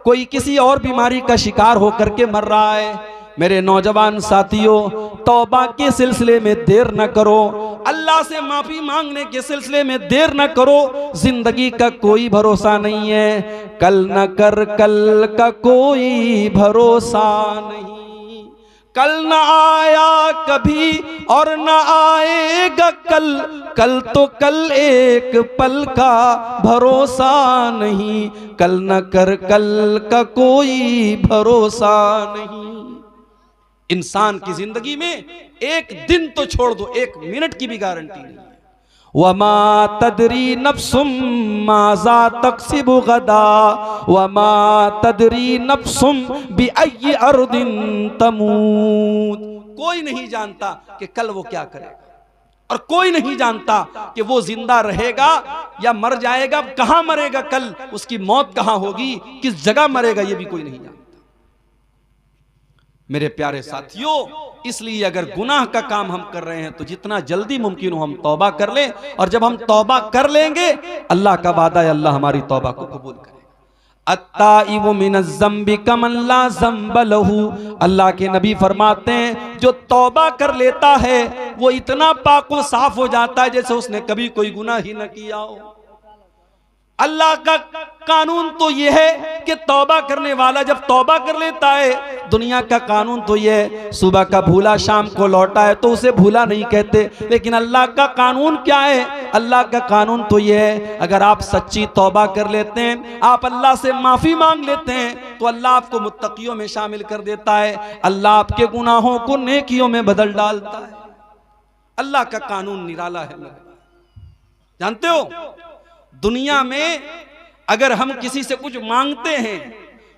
कोई किसी और बीमारी का शिकार होकर के मर रहा है। मेरे नौजवान साथियों, तौबा के सिलसिले में देर न करो, अल्लाह से माफी मांगने के सिलसिले में देर न करो। जिंदगी का कोई भरोसा नहीं है, कल न कर कल का कोई भरोसा नहीं, कल न आया कभी और न आएगा कल, कल तो कल एक पल का भरोसा नहीं, कल न कर कल का कोई भरोसा नहीं। इंसान की जिंदगी में एक दिन तो छोड़ दो, 1 मिनट की भी गारंटी नहीं है। वमा तदरी नफ्सुम माज़ा तक्सिबु गदा वमा तदरी नफ्सुम बिअय्यि अर्दिन तमूत। कोई नहीं जानता कि कल वो क्या करेगा, और कोई नहीं जानता कि वो जिंदा रहेगा या मर जाएगा, कहां मरेगा, कल उसकी मौत कहां होगी, किस जगह मरेगा, ये भी कोई नहीं जानता। मेरे प्यारे साथियों, इसलिए अगर गुनाह का काम हम कर रहे हैं तो जितना जल्दी मुमकिन हो हम तौबा कर लें, और जब हम तौबा कर लेंगे अल्लाह का वादा है अल्लाह हमारी तौबा को कबूल करेगा। अत्ताइबु मिनज़्ज़म्बि कमन ला ज़म्ब लहू, अल्लाह के नबी फरमाते हैं जो तौबा कर लेता है वो इतना पाक व साफ हो जाता है जैसे उसने कभी कोई गुनाह ही न किया हो। अल्लाह का कानून तो यह है कि तौबा करने वाला जब तौबा कर लेता है, दुनिया का कानून तो यह है सुबह का भूला शाम को लौटा है तो उसे भूला नहीं कहते, लेकिन अल्लाह का कानून क्या है? अल्लाह का कानून तो यह है अगर आप सच्ची तौबा कर लेते हैं, आप अल्लाह से माफी मांग लेते हैं तो अल्लाह आपको मुत्तकियों में शामिल कर देता है, अल्लाह आपके गुनाहों को नेकियों में बदल डालता है। अल्लाह का कानून निराला है। जानते हो दुनिया में अगर हम किसी से कुछ मांगते हैं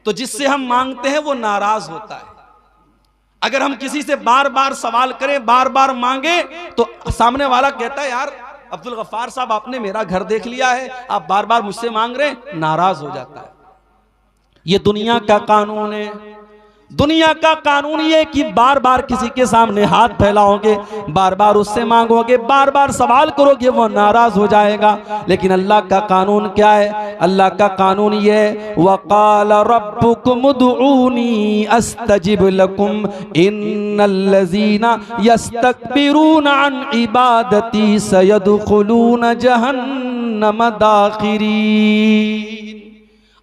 तो जिससे हम मांगते हैं वो नाराज होता है। अगर हम किसी से बार बार सवाल करें, बार बार मांगे, तो सामने वाला कहता है यार अब्दुल गफ्फार साहब आपने मेरा घर देख लिया है, आप बार बार मुझसे मांग रहे हैं, नाराज हो जाता है। ये दुनिया का कानून है। दुनिया का कानून ये कि बार बार किसी के सामने हाथ फैलाओगे, बार बार उससे मांगोगे, बार बार सवाल करोगे, वो नाराज हो जाएगा। लेकिन अल्लाह का कानून क्या है? अल्लाह का कानून ये है वक़ाल रब्बुकुम उदऊनी अस्तजिब लकुम इन्नल्लज़ीना यस्तकबिरून अन इबादती सयदखुलून जहन्नम दाखिरीन।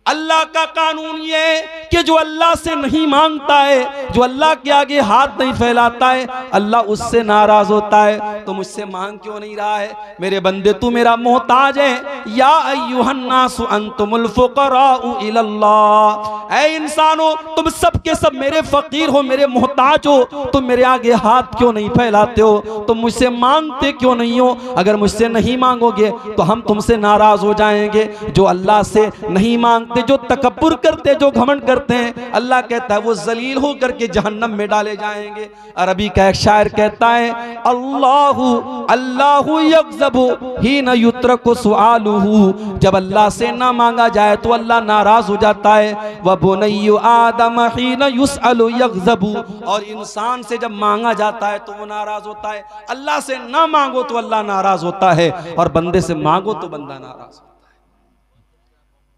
अल्लाह का कानून ये है कि जो अल्लाह से नहीं मांगता है, जो अल्लाह के आगे हाथ नहीं फैलाता है, अल्लाह उससे नाराज होता है। तो मुझसे मांग क्यों नहीं रहा है? मेरे बंदे तू मेरा मोहताज है। या अय्युहन्नासु अंतुमुल फुक़राउ इलल्लाह, ऐ इंसानों तुम सब के सब मेरे फकीर हो, मेरे मोहताज हो, तुम मेरे आगे हाथ क्यों नहीं फैलाते हो? तुम मुझसे मांगते क्यों नहीं हो? अगर मुझसे नहीं मांगोगे तो हम तुमसे नाराज हो जाएंगे। जो अल्लाह से नहीं मांगते, जो तकब्बुर करते, जो घमंड करते हैं, अल्लाह कहता है वो जलील हो करके जहन्नम में डाले जाएंगे। अरबी का एक शायर कहता है अल्लाहु अल्लाहु यग़ज़बु हीना युत्रकु सुआलुहु, जब अल्लाह से ना मांगा जाए तो अल्लाह नाराज हो जाता है। व बुनय्यु आदम हीना युसअलु यग़ज़बु, और इंसान से जब मांगा जाता है तो वो नाराज होता है। अल्लाह से ना मांगो तो अल्लाह नाराज होता है, और बंदे से मांगो तो बंदा नाराज होता है।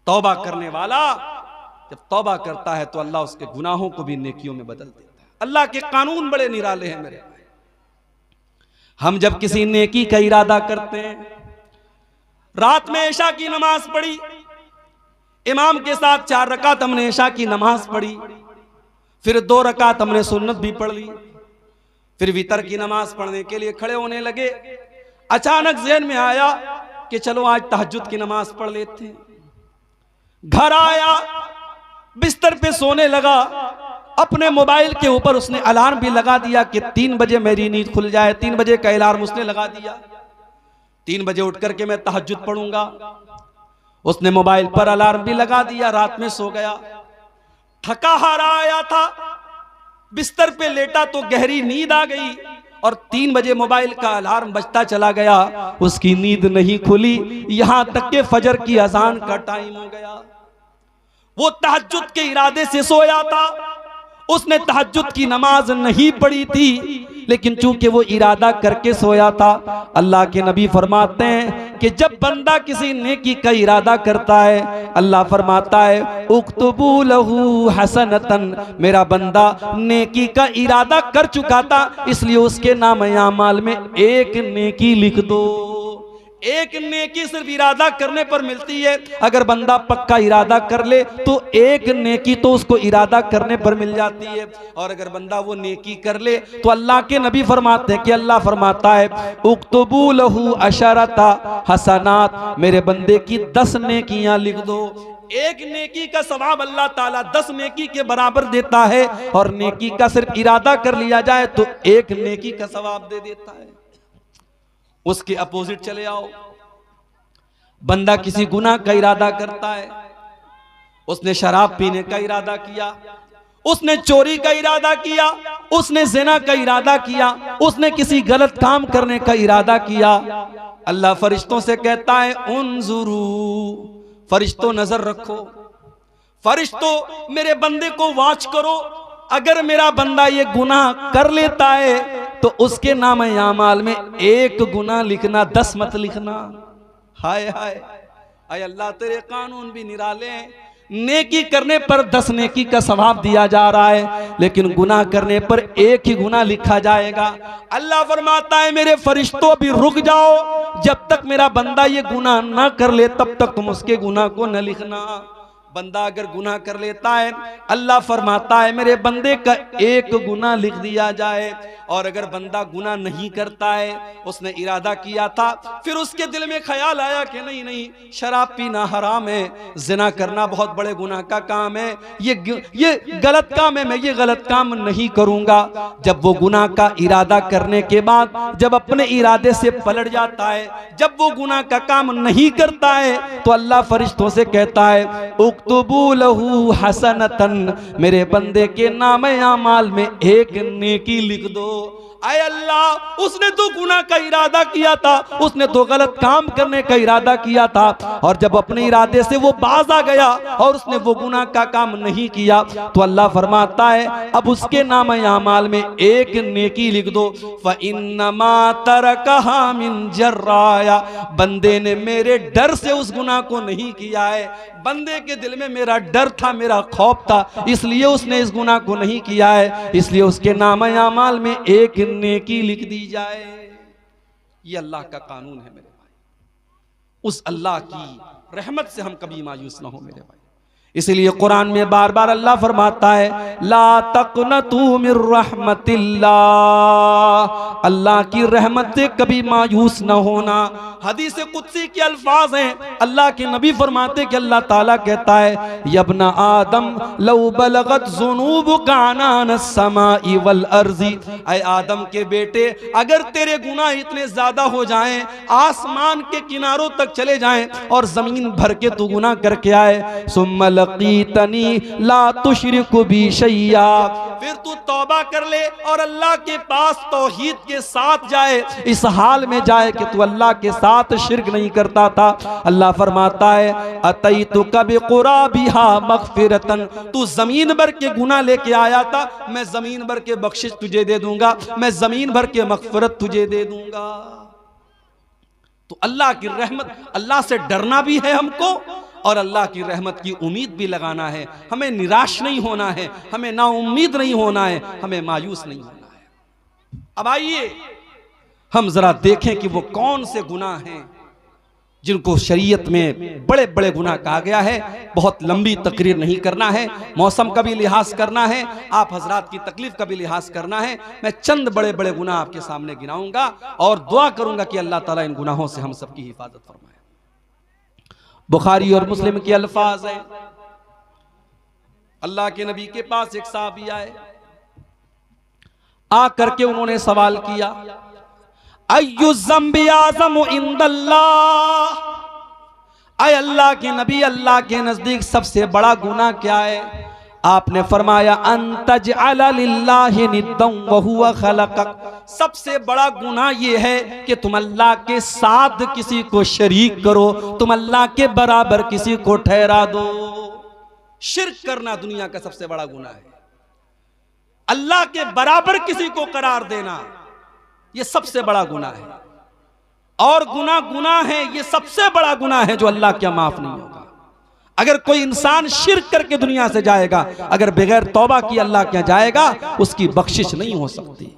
तौबा करने वाला जब तौबा करता है तो अल्लाह उसके गुनाहों को भी नेकियों में बदल देता है। अल्लाह के कानून बड़े निराले हैं मेरे। हम जब किसी नेकी का इरादा करते हैं, रात में इशा की नमाज पढ़ी, इमाम के साथ 4 रकात हमने इशा की नमाज पढ़ी, फिर 2 रकात हमने सुन्नत भी पढ़ ली, फिर वितर की नमाज पढ़ने के लिए खड़े होने लगे। अचानक ज़हन में आया कि चलो आज तहज्जुद की नमाज पढ़ लेते हैं। घर आया, बिस्तर पे सोने लगा, अपने मोबाइल के ऊपर उसने अलार्म भी लगा दिया कि 3 बजे मेरी नींद खुल जाए। 3 बजे का अलार्म उसने लगा दिया, 3 बजे उठ करके मैं तहज्जुद पढ़ूंगा। उसने मोबाइल पर अलार्म भी लगा दिया, रात में सो गया। थका हारा आया था, बिस्तर पे लेटा तो गहरी नींद आ गई, और 3 बजे मोबाइल का अलार्म बजता चला गया, उसकी नींद नहीं खुली, यहां तक के फजर की अजान का टाइम हो गया। वो तहज्जुद के इरादे से सोया था, उसने तहज्जुद की नमाज नहीं पढ़ी थी, लेकिन चूंकि वो इरादा करके सोया था। अल्लाह के नबी फरमाते हैं कि जब बंदा किसी नेकी का इरादा करता है, अल्लाह फरमाता है उक्तुबू लहू हसनतन, मेरा बंदा नेकी का इरादा कर चुका था इसलिए उसके नाम-ए-आमाल में एक नेकी लिख दो। एक नेकी सिर्फ इरादा करने पर मिलती है। अगर बंदा पक्का इरादा कर ले तो एक नेकी तो उसको इरादा करने पर मिल जाती है, और अगर बंदा वो नेकी कर ले तो अल्लाह के नबी फरमाते हैं कि अल्लाह फरमाता है उक्तुबू लहू अशरता हसनात, मेरे बंदे की 10 नेकियां लिख दो। एक नेकी का सवाब अल्लाह ताला 10 नेकी के बराबर देता है, और नेकी का सिर्फ इरादा कर लिया जाए तो एक नेकी का सवाब दे देता है। उसके अपोजिट चले आओ। बंदा किसी गुनाह का इरादा करता है, उसने शराब पीने का इरादा किया, उसने चोरी का इरादा किया, उसने ज़िना का इरादा किया, उसने किसी गलत काम करने का इरादा किया, अल्लाह फरिश्तों से कहता है उन्जुरू, फरिश्तों नजर रखो, फरिश्तों मेरे बंदे को वॉच करो। अगर मेरा बंदा ये गुनाह कर लेता है तो उसके नामे आमाल में 1 गुनाह लिखना, 10 मत लिखना। हाय हाय, आय अल्लाह तेरे कानून भी निराले हैं। नेकी करने पर 10 नेकी का सवाब दिया जा रहा है, लेकिन गुनाह करने पर 1 ही गुनाह लिखा जाएगा। अल्लाह फरमाता है मेरे फरिश्तों भी रुक जाओ, जब तक मेरा बंदा ये गुनाह ना कर ले तब तक तुम उसके गुनाह को न लिखना। बंदा अगर गुनाह कर लेता है, अल्लाह फरमाता है मेरे बंदे का 1 गुनाह लिख दिया जाए। और अगर बंदा गुनाह नहीं करता है, उसने इरादा किया था, फिर उसके दिल में ख्याल आया कि नहीं नहीं शराब पीना हराम है, जिना करना बहुत बड़े गुनाह का काम है, ये गलत काम है, मैं ये गलत काम नहीं करूंगा। जब वो गुनाह का इरादा करने के बाद जब अपने इरादे से पलट जाता है, जब वो गुनाह का काम नहीं करता है, तो अल्लाह फरिश्तों से कहता है उक्तुबू लहू हसनतन, मेरे बंदे के नामे आमाल में 1 नेकी लिख दो। आय अल्लाह, उसने तो गुनाह का इरादा किया था, उसने तो गलत काम करने का इरादा किया था, और जब अपने इरादे से वो बाज आ गया और उसने वो गुनाह का काम नहीं किया, तो अल्लाह फरमाता है अब उसके नामे आमाल में 1 नेकी लिख दो। फ़इन्नमा तरकहा मिन जर्राया, बंदे ने मेरे डर से उस गुनाह को नहीं किया है, बंदे के दिल में मेरा डर था, मेरा खौफ था, इसलिए उसने इस गुनाह को नहीं किया है, इसलिए उसके नामे आमाल में 1 नेकी लिख दी जाए। ये अल्लाह का कानून है मेरे भाई। उस अल्लाह की रहमत से हम कभी मायूस ना हो मेरे भाई। इसलिए कुरान में बार बार अल्लाह फरमाता है ला तक़नतू मिर रहमतिल्लाह, अल्लाह की रहमत से कभी मायूस न होना। हदीस कुदसी के अल्फाज हैं, अल्लाह के नबी फरमाते कि अल्लाह ताला कहता है यब्ना आदम लौ बलगत ज़ुनूबुका अनान समाई वल अर्ज़ी, ऐ आदम के बेटे अगर तेरे गुनाह इतने ज्यादा हो जाएं, आसमान के किनारों तक चले जाएं और जमीन भर के तू गुनाह करके आए, सुम्मा लकीतनी ला तुशरिकु बी शैया, फिर तू तौबा कर ले और अल्लाह के पास तौहीद के साथ जाए, इस हाल में जाए कि तू अल्लाह के साथ शिर्क नहीं करता था। अल्लाह फरमाता है अतैतुका बिक़ुराबिहा मग़फ़िरतन, तू जमीन भर के गुनाह लेके आया था, मैं जमीन भर के बख्शिश तुझे दे दूंगा, मैं जमीन भर के मग़फ़िरत तुझे दे दूंगा। तो अल्लाह की रहमत, अल्लाह से डरना भी है हमको और अल्लाह की रहमत की उम्मीद भी लगाना है। हमें निराश नहीं होना है, हमें नाउम्मीद नहीं होना है, हमें मायूस नहीं होना है। अब आइए हम जरा देखें कि वो कौन से गुनाह हैं जिनको शरीयत में बड़े बड़े गुनाह कहा गया है। बहुत लंबी तकरीर नहीं करना है, मौसम का भी लिहाज करना है, आप हजरात की तकलीफ का भी लिहाज करना है। मैं चंद बड़े बड़े गुनाह आपके सामने गिनाऊंगा और दुआ करूंगा कि अल्लाह ताला इन गुनाहों से हम सबकी हिफाजत फरमाए। बुखारी और मुस्लिम के अल्फाज है, अल्लाह के नबी के पास एक साहबी आए, आ करके उन्होंने सवाल किया अय्यु ज़म्बि आज़म इंदल्लाह, ऐ अल्लाह के नबी अल्लाह के नजदीक सबसे बड़ा गुनाह क्या है? आपने फरमाया अंतजअल लिल्लाहि निद्दन व हुवा खलक़क, सबसे बड़ा गुनाह ये है कि तुम अल्लाह के साथ किसी को शरीक करो, तुम अल्लाह के बराबर किसी को ठहरा दो। शिर्क करना दुनिया का सबसे बड़ा गुनाह है, अल्लाह के बराबर किसी को करार देना ये सबसे बड़ा गुनाह है। और गुनाह है, ये सबसे बड़ा गुनाह है जो अल्लाह क्या माफ नहीं होगा। अगर कोई इंसान शिर्क करके दुनिया से जाएगा, अगर बगैर तौबा की अल्लाह क्या जाएगा, उसकी बख्शिश नहीं हो सकती।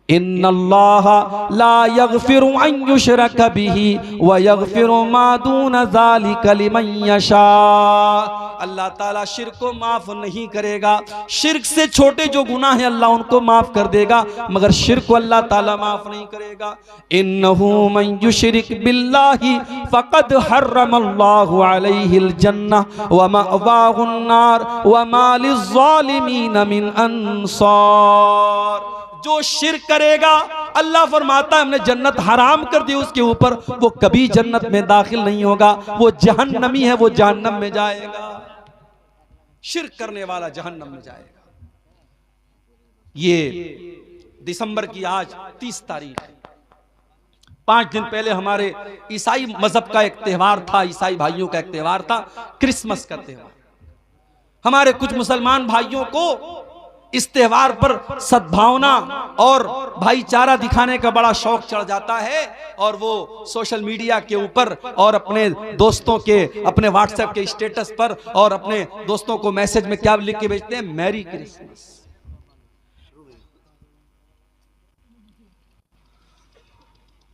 इन्नल्लाह ला यग़फ़िरु अन युशरक बिही व यग़फ़िरु मा दून ज़ालिका लिमन यशा, अल्लाह ताला शिर्क को माफ नहीं करेगा। शिर्क से छोटे जो गुनाह हैं अल्लाह उनको माफ कर देगा, मगर शिर्क को अल्लाह ताला माफ नहीं करेगा। इन्नहु मन युशरिक बिल्लाहि फ़क़द हर्रमल्लाहु अलैहिल जन्नह व मअवाहुन नार व मा लिज़्ज़ालिमीन मिन अंसार, जो शिर्क करेगा अल्लाह फरमाता है हमने जन्नत हराम कर दी उसके ऊपर, वो कभी जन्नत में दाखिल नहीं होगा, वो जहन्नमी है, वो जहन्नम में जाएगा, शिर्क करने वाला जहन्नम में जाएगा। ये दिसंबर की आज 30 तारीख है। 5 दिन पहले हमारे ईसाई मजहब का एक त्यौहार था, ईसाई भाइयों का एक त्यौहार था, क्रिसमस का त्यौहार। हमारे कुछ मुसलमान भाइयों को इस त्यौहार पर सद्भावना और भाईचारा दिखाने का बड़ा शौक चढ़ जाता है, और वो सोशल मीडिया के ऊपर और अपने दोस्तों के, अपने व्हाट्सएप के स्टेटस पर और अपने दोस्तों को मैसेज में क्या लिख के भेजते हैं, मैरी क्रिसमस।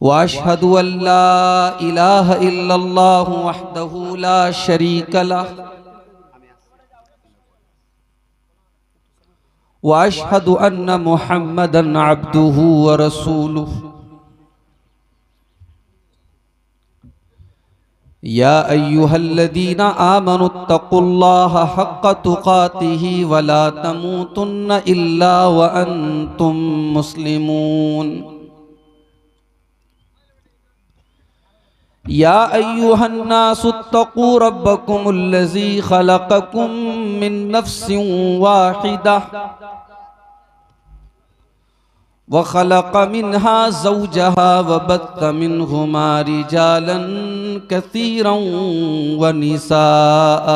वाशहदु अल्ला इलाहा इल्लल्लाह वहदहु ला शरीक लह वाशहदु अन्ना मुहम्मदन अब्दुहु व रसूलुहु। या अय्युहल्लज़ीना आमनुत्तकुल्लाह हक़्क़ तुक़ातिही व ला तमूतुन्न इल्ला व अंतुम मुस्लिमून। या अय्युहन्नासुत्तक़ू रब्बकुमुल्लज़ी ख़लक़कुम मिन नफ़्सिन वाहिदा व ख़लक़ मिन्हा ज़ौजहा व बत्थ मिन्हुमा रिजालन कसीरन व निसाअ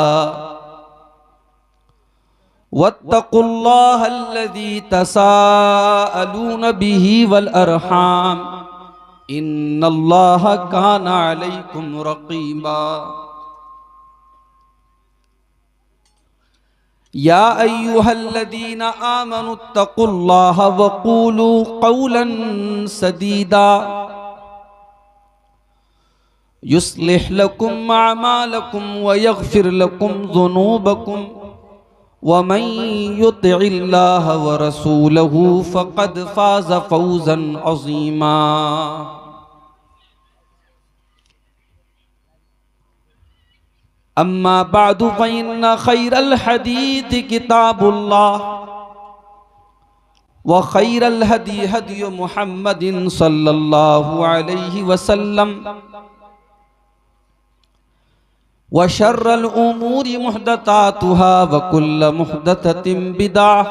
वत्तक़ुल्लाहल्लज़ी तसाअलून बिही वल अरहाम इन्नल्लाह काना अलैकुम रक़ीबा। या अय्युहल्लज़ीना आमनुत्तकुल्लाह वक़ूलू क़ौलन सदीदा युस्लिह लकुम अअमालकुम व यग़फिर लकुम ज़ुनूबकुम व मन युतिइल्लाह व रसूलहु फ़क़द फ़ाज़ फ़ौज़न अज़ीमा। अम्मा बादु फ़इन्न खैरल हदीस किताबुल्लाह व खैरल हदी हदी मुहम्मदिन सल्लल्लाहु अलैहि वसल्लम व शर्रल उमूरि मुहदसातुहा व कुल्ल मुहदसतिन बिदअह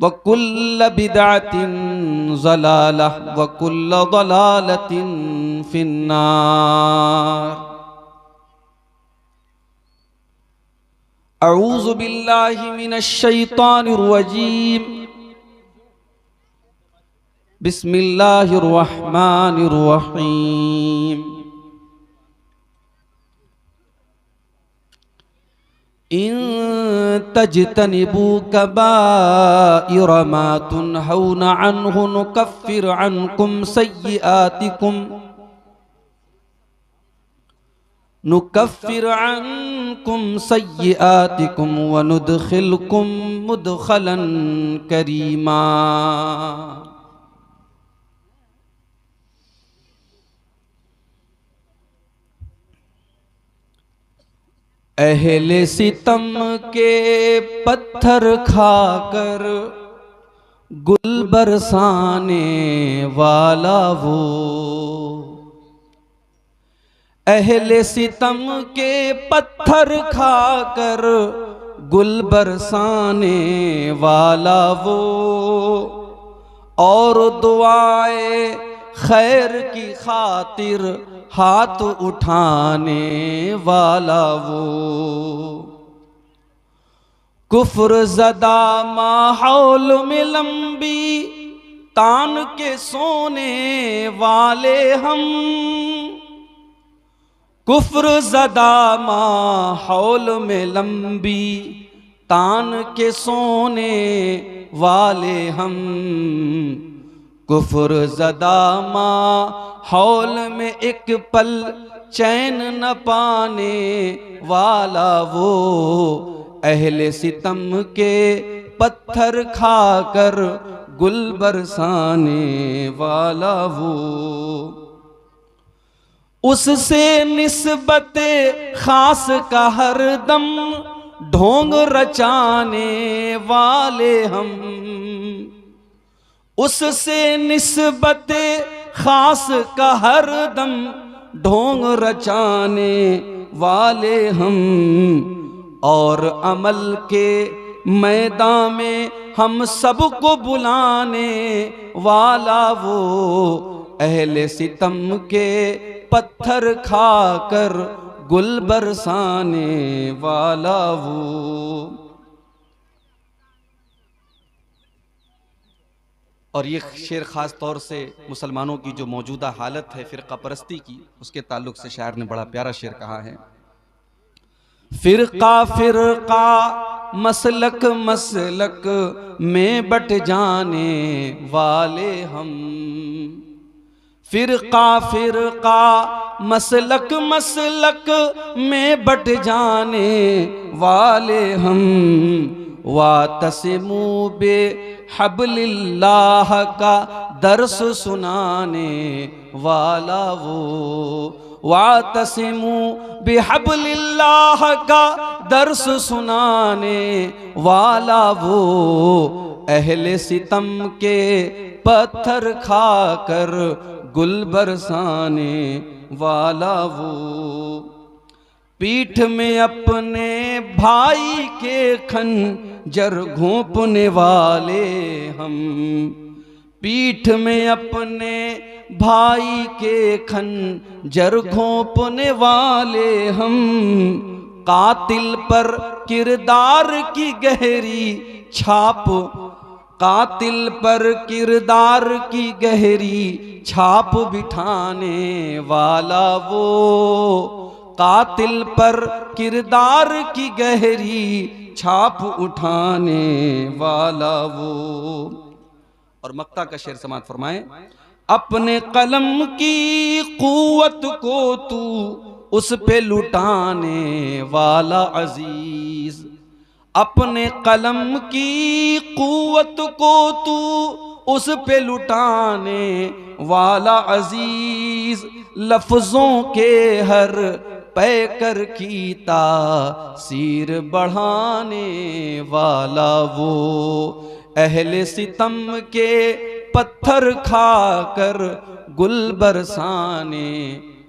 व कुल्ल बिदअतिन ज़लालह व कुल्ल ज़लालतिन फिन्नार। अऊज़ु बिल्लाहि मिनश शैतानिर रजीम। बिस्मिल्लाहिर रहमानिर रहीम। इन तजतनिबू कबाइर मा तुनहौना अन्हु नुकफ्फिर अन्कुम सय्यिआतिकुम व नुदखिलकुम मुदखलन करीमा। अहले सितम के पत्थर खाकर गुल बरसाने वाला वो, अहले सितम के पत्थर खाकर गुल बरसाने वाला वो, और दुआए खैर की खातिर हाथ उठाने वाला वो, कुफ्र ज़दा माहौल में लंबी तान के सोने वाले हम, कुफ्र ज़दा माहौल में लंबी तान के सोने वाले हम, कुफ्र ज़दा माहौल में एक पल चैन न पाने वाला वो, अहले सितम के पत्थर खाकर गुल बरसाने वाला वो, उससे निस्बते खास का हरदम ढोंग रचाने वाले हम, उससे निस्बत खास का हर दम ढोंग रचाने वाले हम, और अमल के मैदान में हम सबको बुलाने वाला वो, अहले सितम के पत्थर खाकर गुल बरसाने वाला वो। और ये शेर ख़ास तौर से मुसलमानों की जो मौजूदा हालत है फ़िरक़ा परस्ती की, उसके ताल्लुक़ से शायर ने बड़ा प्यारा शेर कहा है। फ़िरक़ा फ़िरक़ा मसलक मसलक में बट जाने वाले हम, फ़िरक़ा फ़िरक़ा मसलक मसलक में बट जाने वाले हम, वातसिमू बे हब्लिल्लाह का दर्स सुनाने वाला वो, वातसिमू बे हब्लिल्लाह का दर्स सुनाने वाला वो, अहले सितम के पत्थर खाकर गुल बरसाने वाला वो। पीठ में अपने भाई के खंजर घोंपने वाले हम, पीठ में अपने भाई के खंजर घोंपने वाले हम, कातिल पर किरदार की गहरी छाप, कातिल पर किरदार की गहरी छाप बिठाने वाला वो, कातिल पर किरदार की गहरी छाप उठाने वाला वो। और मक्ता का शेर समात फरमाए। अपने कलम की कुव्वत को तू उस पे लुटाने वाला अजीज, अपने कलम की कुव्वत को तू उस पे लुटाने वाला अजीज, लफ्जों के हर पैकर की तासीर बढ़ाने वाला वो, अहले सितम के पत्थर खाकर गुल बरसाने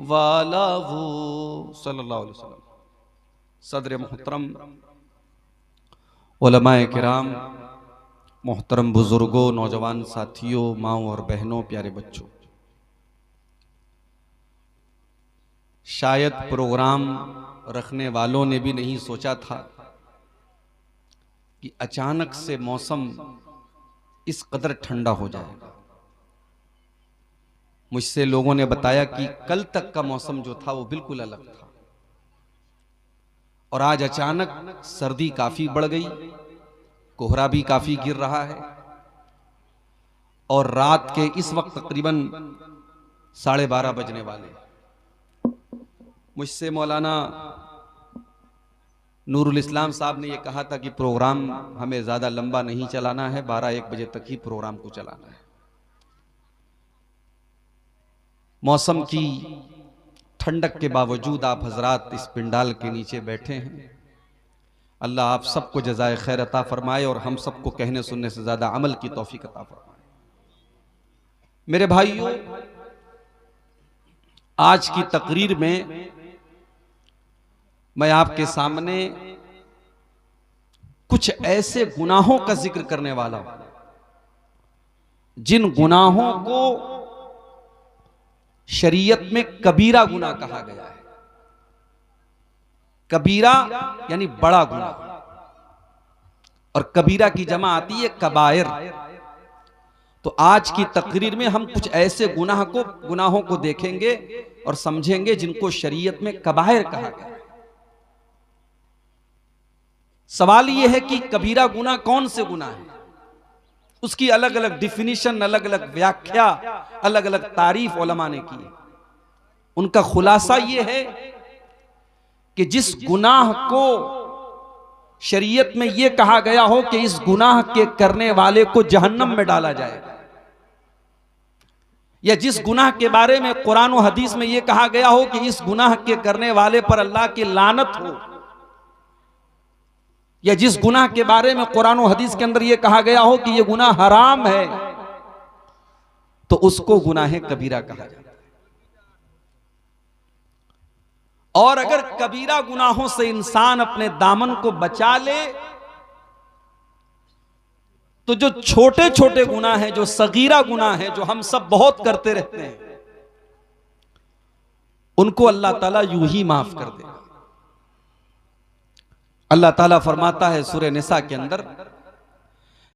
वाला वो। सल्लल्लाहु अलैहि वसल्लम। सदर मोहतरम, उलमाए किराम, मोहतरम बुजुर्गों, नौजवान साथियों, माओ और बहनों, प्यारे बच्चों, शायद प्रोग्राम रखने वालों ने भी नहीं सोचा था कि अचानक से मौसम इस कदर ठंडा हो जाएगा। मुझसे लोगों ने बताया कि कल तक का मौसम जो था वो बिल्कुल अलग था, और आज अचानक सर्दी काफी बढ़ गई, कोहरा भी काफी गिर रहा है, और रात के इस वक्त तकरीबन 12:30 बजने वाले। मुझसे मौलाना नूरुल इस्लाम साहब ने यह कहा था कि प्रोग्राम हमें ज्यादा लंबा नहीं चलाना है, 12-1 बजे तक ही प्रोग्राम को चलाना है। मौसम की ठंडक के बावजूद आप हजरात इस पिंडाल के नीचे बैठे हैं। अल्लाह आप सबको जज़ाए खैर अता फरमाए और हम सबको कहने सुनने से ज्यादा अमल की तौफीक अता फरमाए। मेरे भाइयों, आज की तकरीर में मैं आपके सामने कुछ ऐसे गुनाहों का जिक्र करने वाला हूं जिन गुनाहों को शरीयत में कबीरा गुनाह कहा गया है। कबीरा यानी बड़ा गुनाह, और कबीरा की जमा आती है कबायर। तो आज की तकरीर में हम कुछ ऐसे गुनाहों को देखेंगे और समझेंगे जिनको शरीयत में कबायर कहा गया है। सवाल यह है कि कबीरा गुनाह कौन से गुनाह है, उसकी अलग अलग डिफिनीशन, अलग अलग व्याख्या, अलग अलग तारीफ उलमा ने की है। उनका खुलासा यह है कि जिस गुनाह को शरीयत में यह कहा गया हो कि इस गुनाह के करने वाले को जहन्नम में डाला जाएगा, या जिस गुनाह के बारे में कुरान और हदीस में यह कहा गया हो कि इस गुनाह के करने वाले पर अल्लाह की लानत हो, या जिस गुनाह के बारे में कुरान और हदीस के अंदर यह कहा गया हो कि यह गुनाह हराम है, तो उसको गुनाह कबीरा कहा जाता है। और अगर कबीरा गुनाहों से इंसान अपने दामन को बचा ले तो जो छोटे छोटे गुनाह हैं, जो सगीरा गुनाह है, जो हम सब बहुत करते रहते हैं, उनको अल्लाह ताला यूं ही माफ कर देगा। अल्लाह ताला फरमाता है सूरह निसा के अंदर,